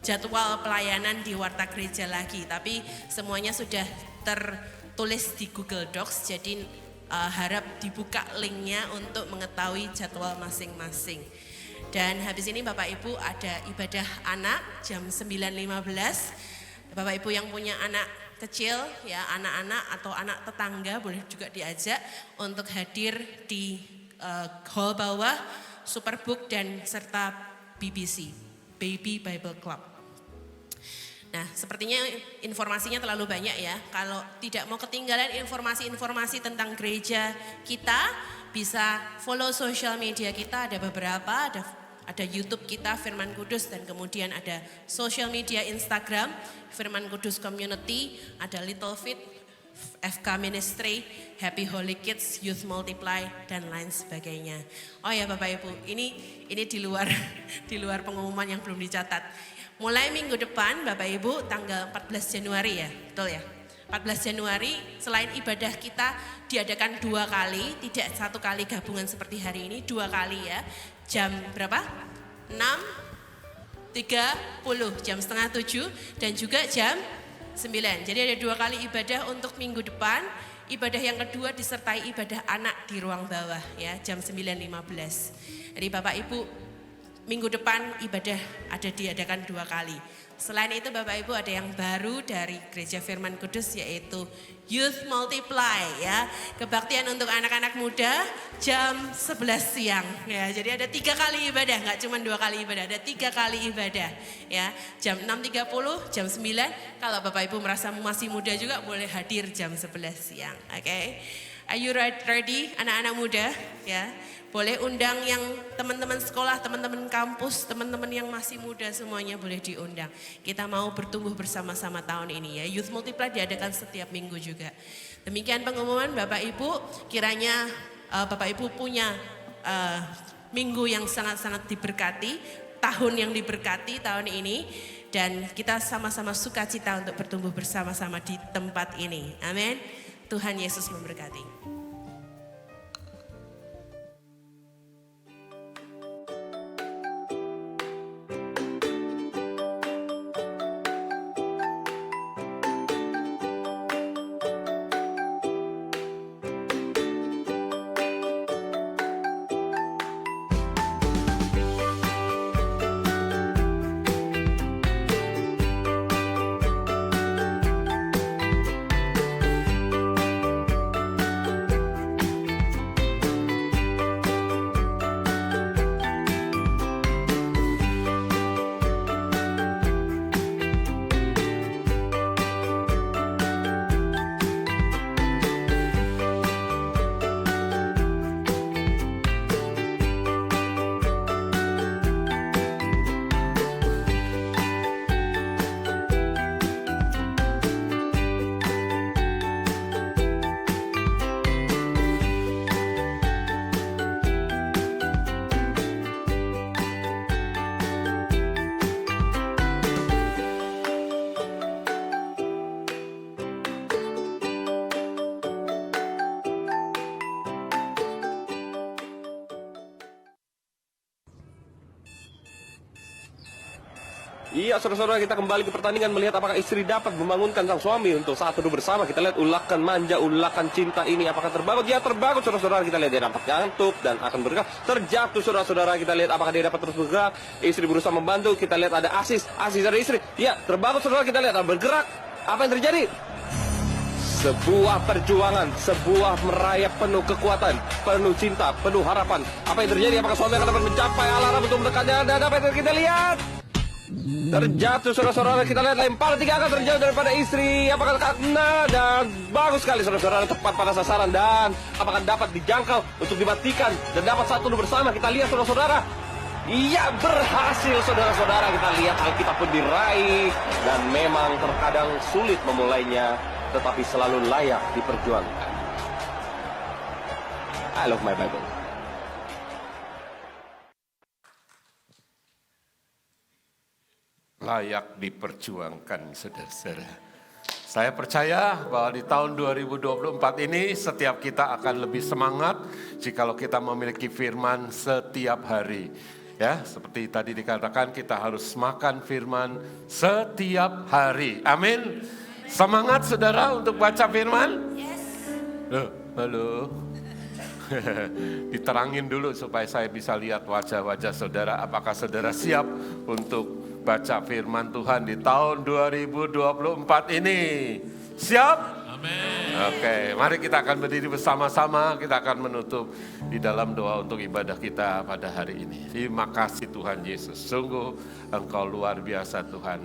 jadwal pelayanan di warta gereja lagi, tapi semuanya sudah tertulis di Google Docs, jadi harap dibuka linknya untuk mengetahui jadwal masing-masing. Dan habis ini Bapak Ibu ada ibadah anak jam 9.15, Bapak Ibu yang punya anak kecil ya, anak-anak atau anak tetangga boleh juga diajak untuk hadir di hall bawah, Superbook dan serta BBC, Baby Bible Club. Nah, sepertinya informasinya terlalu banyak ya. Kalau tidak mau ketinggalan informasi-informasi tentang gereja kita, bisa follow social media kita, ada beberapa, ada YouTube kita Firman Kudus, dan kemudian ada social media Instagram Firman Kudus Community, ada Little Fit, FK Ministry, Happy Holy Kids, Youth Multiply, dan lain sebagainya. Oh ya Bapak Ibu, ini di luar pengumuman yang belum dicatat. Mulai minggu depan Bapak Ibu tanggal 14 Januari ya, betul ya? 14 Januari selain ibadah kita diadakan 2 kali, tidak 1 kali gabungan seperti hari ini, 2 kali ya. Jam berapa? 6.30, jam setengah 7 dan juga jam 9. Jadi ada 2 kali ibadah untuk minggu depan. Ibadah yang kedua disertai ibadah anak di ruang bawah ya, jam 9.15. Jadi Bapak Ibu minggu depan ibadah ada diadakan 2 kali. Selain itu Bapak Ibu ada yang baru dari Gereja Firman Kudus yaitu Youth Multiply ya. Kebaktian untuk anak-anak muda jam 11 siang ya. Jadi ada 3 kali ibadah, nggak cuma 2 kali ibadah, ada 3 kali ibadah ya. Jam 6.30, jam 9. Kalau Bapak Ibu merasa masih muda juga boleh hadir jam 11 siang. Oke. Are you ready, anak-anak muda? Ya, boleh undang yang teman-teman sekolah, teman-teman kampus, teman-teman yang masih muda semuanya boleh diundang. Kita mau bertumbuh bersama-sama tahun ini ya. Youth Multiply diadakan setiap minggu juga. Demikian pengumuman Bapak Ibu, kiranya Bapak Ibu punya minggu yang sangat-sangat diberkati, tahun yang diberkati tahun ini. Dan kita sama-sama sukacita untuk bertumbuh bersama-sama di tempat ini. Amin. Tuhan Yesus memberkati. Iya, saudara-saudara, kita kembali ke pertandingan melihat apakah istri dapat membangunkan sang suami untuk saat duduk bersama. Kita lihat ulakan manja, ulakan cinta ini apakah terbangun? Ya, terbangun, saudara-saudara. Kita lihat dia dapat jatuh dan akan bergerak. Terjatuh, saudara-saudara. Kita lihat apakah dia dapat terus bergerak. Istri berusaha membantu. Kita lihat ada asis dari istri. Ya, terbangun, saudara. Kita lihat bergerak. Apa yang terjadi? Sebuah perjuangan, sebuah merayap penuh kekuatan, penuh cinta, penuh harapan. Apa yang terjadi? Apakah suami akan dapat mencapai alarm untuk mendekatnya? Dan apa yang kita lihat? Terjatuh, saudara-saudara. Kita lihat lempar 3 akan terjauh daripada istri. Apakah kena? Dan bagus sekali, saudara-saudara, tepat pada sasaran. Dan apakah dapat dijangkau untuk dimatikan dan dapat satu bersama? Kita lihat, saudara-saudara. Iya, berhasil, saudara-saudara. Kita lihat Alkitab pun diraih. Dan memang terkadang sulit memulainya, tetapi selalu layak diperjuangkan. I love my Bible. Layak diperjuangkan, saudara-saudara. Saya percaya bahwa di tahun 2024 ini setiap kita akan lebih semangat jikalau kita memiliki firman setiap hari. Ya, seperti tadi dikatakan kita harus makan firman setiap hari. Amin. Semangat saudara untuk baca firman? Yes. Halo. Diterangin dulu supaya saya bisa lihat wajah-wajah saudara. Apakah saudara siap untuk baca firman Tuhan di tahun 2024 ini? Siap? Amin. Oke, mari kita akan berdiri bersama-sama. Kita akan menutup di dalam doa untuk ibadah kita pada hari ini. Terima kasih Tuhan Yesus. Sungguh Engkau luar biasa Tuhan.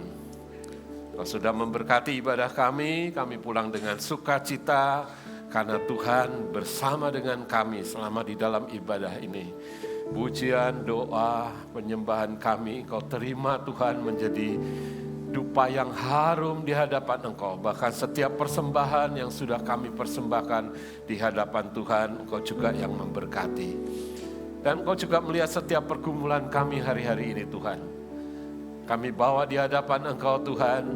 Engkau sudah memberkati ibadah kami pulang dengan sukacita karena Tuhan bersama dengan kami selama di dalam ibadah ini. Pujian, doa, penyembahan kami Engkau terima Tuhan menjadi dupa yang harum di hadapan Engkau. Bahkan setiap persembahan yang sudah kami persembahkan di hadapan Tuhan, Engkau juga yang memberkati. Dan Engkau juga melihat setiap pergumulan kami hari-hari ini Tuhan. Kami bawa di hadapan Engkau Tuhan,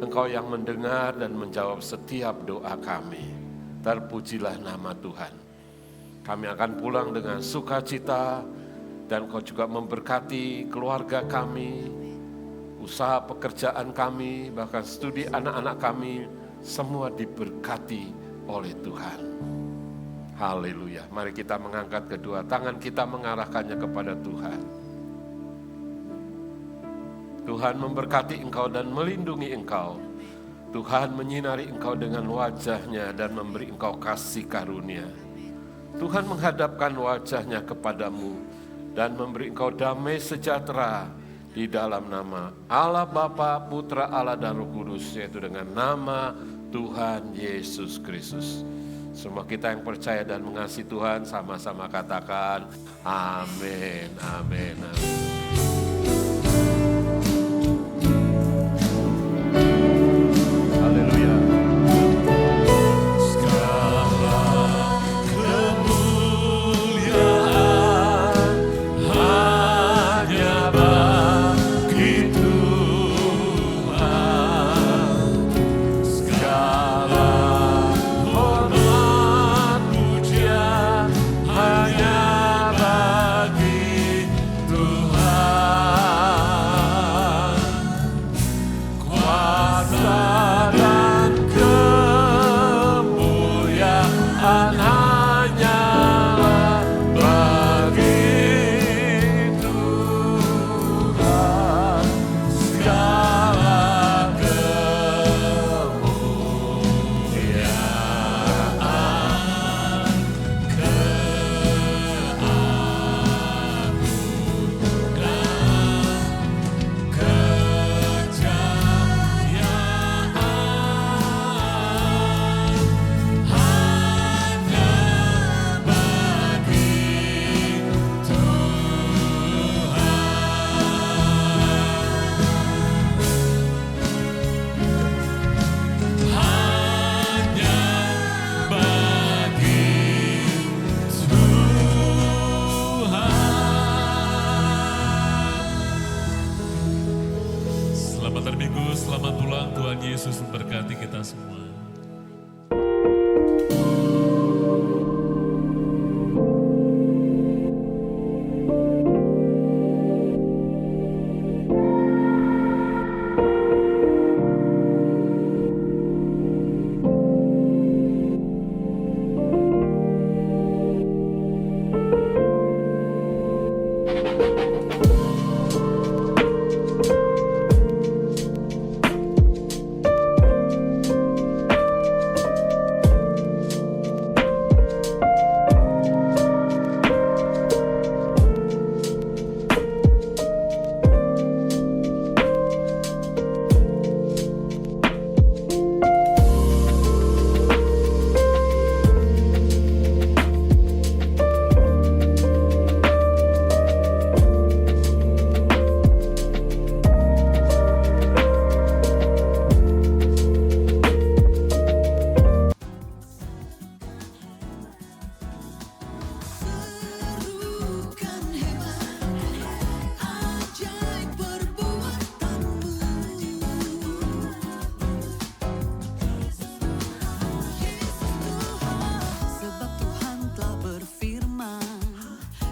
Engkau yang mendengar dan menjawab setiap doa kami. Terpujilah nama Tuhan. Kami akan pulang dengan sukacita dan Engkau juga memberkati keluarga kami, usaha pekerjaan kami, bahkan studi anak-anak kami, semua diberkati oleh Tuhan. Haleluya. Mari kita mengangkat kedua tangan kita mengarahkannya kepada Tuhan. Tuhan memberkati engkau dan melindungi engkau. Tuhan menyinari engkau dengan wajah-Nya dan memberi engkau kasih karunia. Tuhan menghadapkan wajah-Nya kepadamu dan memberi engkau damai sejahtera di dalam nama Allah Bapa, Putra, Allah dan Roh Kudus, yaitu dengan nama Tuhan Yesus Kristus. Semua kita yang percaya dan mengasihi Tuhan sama-sama katakan amin, amin, amin. Haleluya. Selamat Minggu, selamat pulang. Tuhan Yesus memberkati kita semua.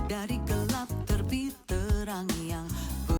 Dari gelap terbit terang yang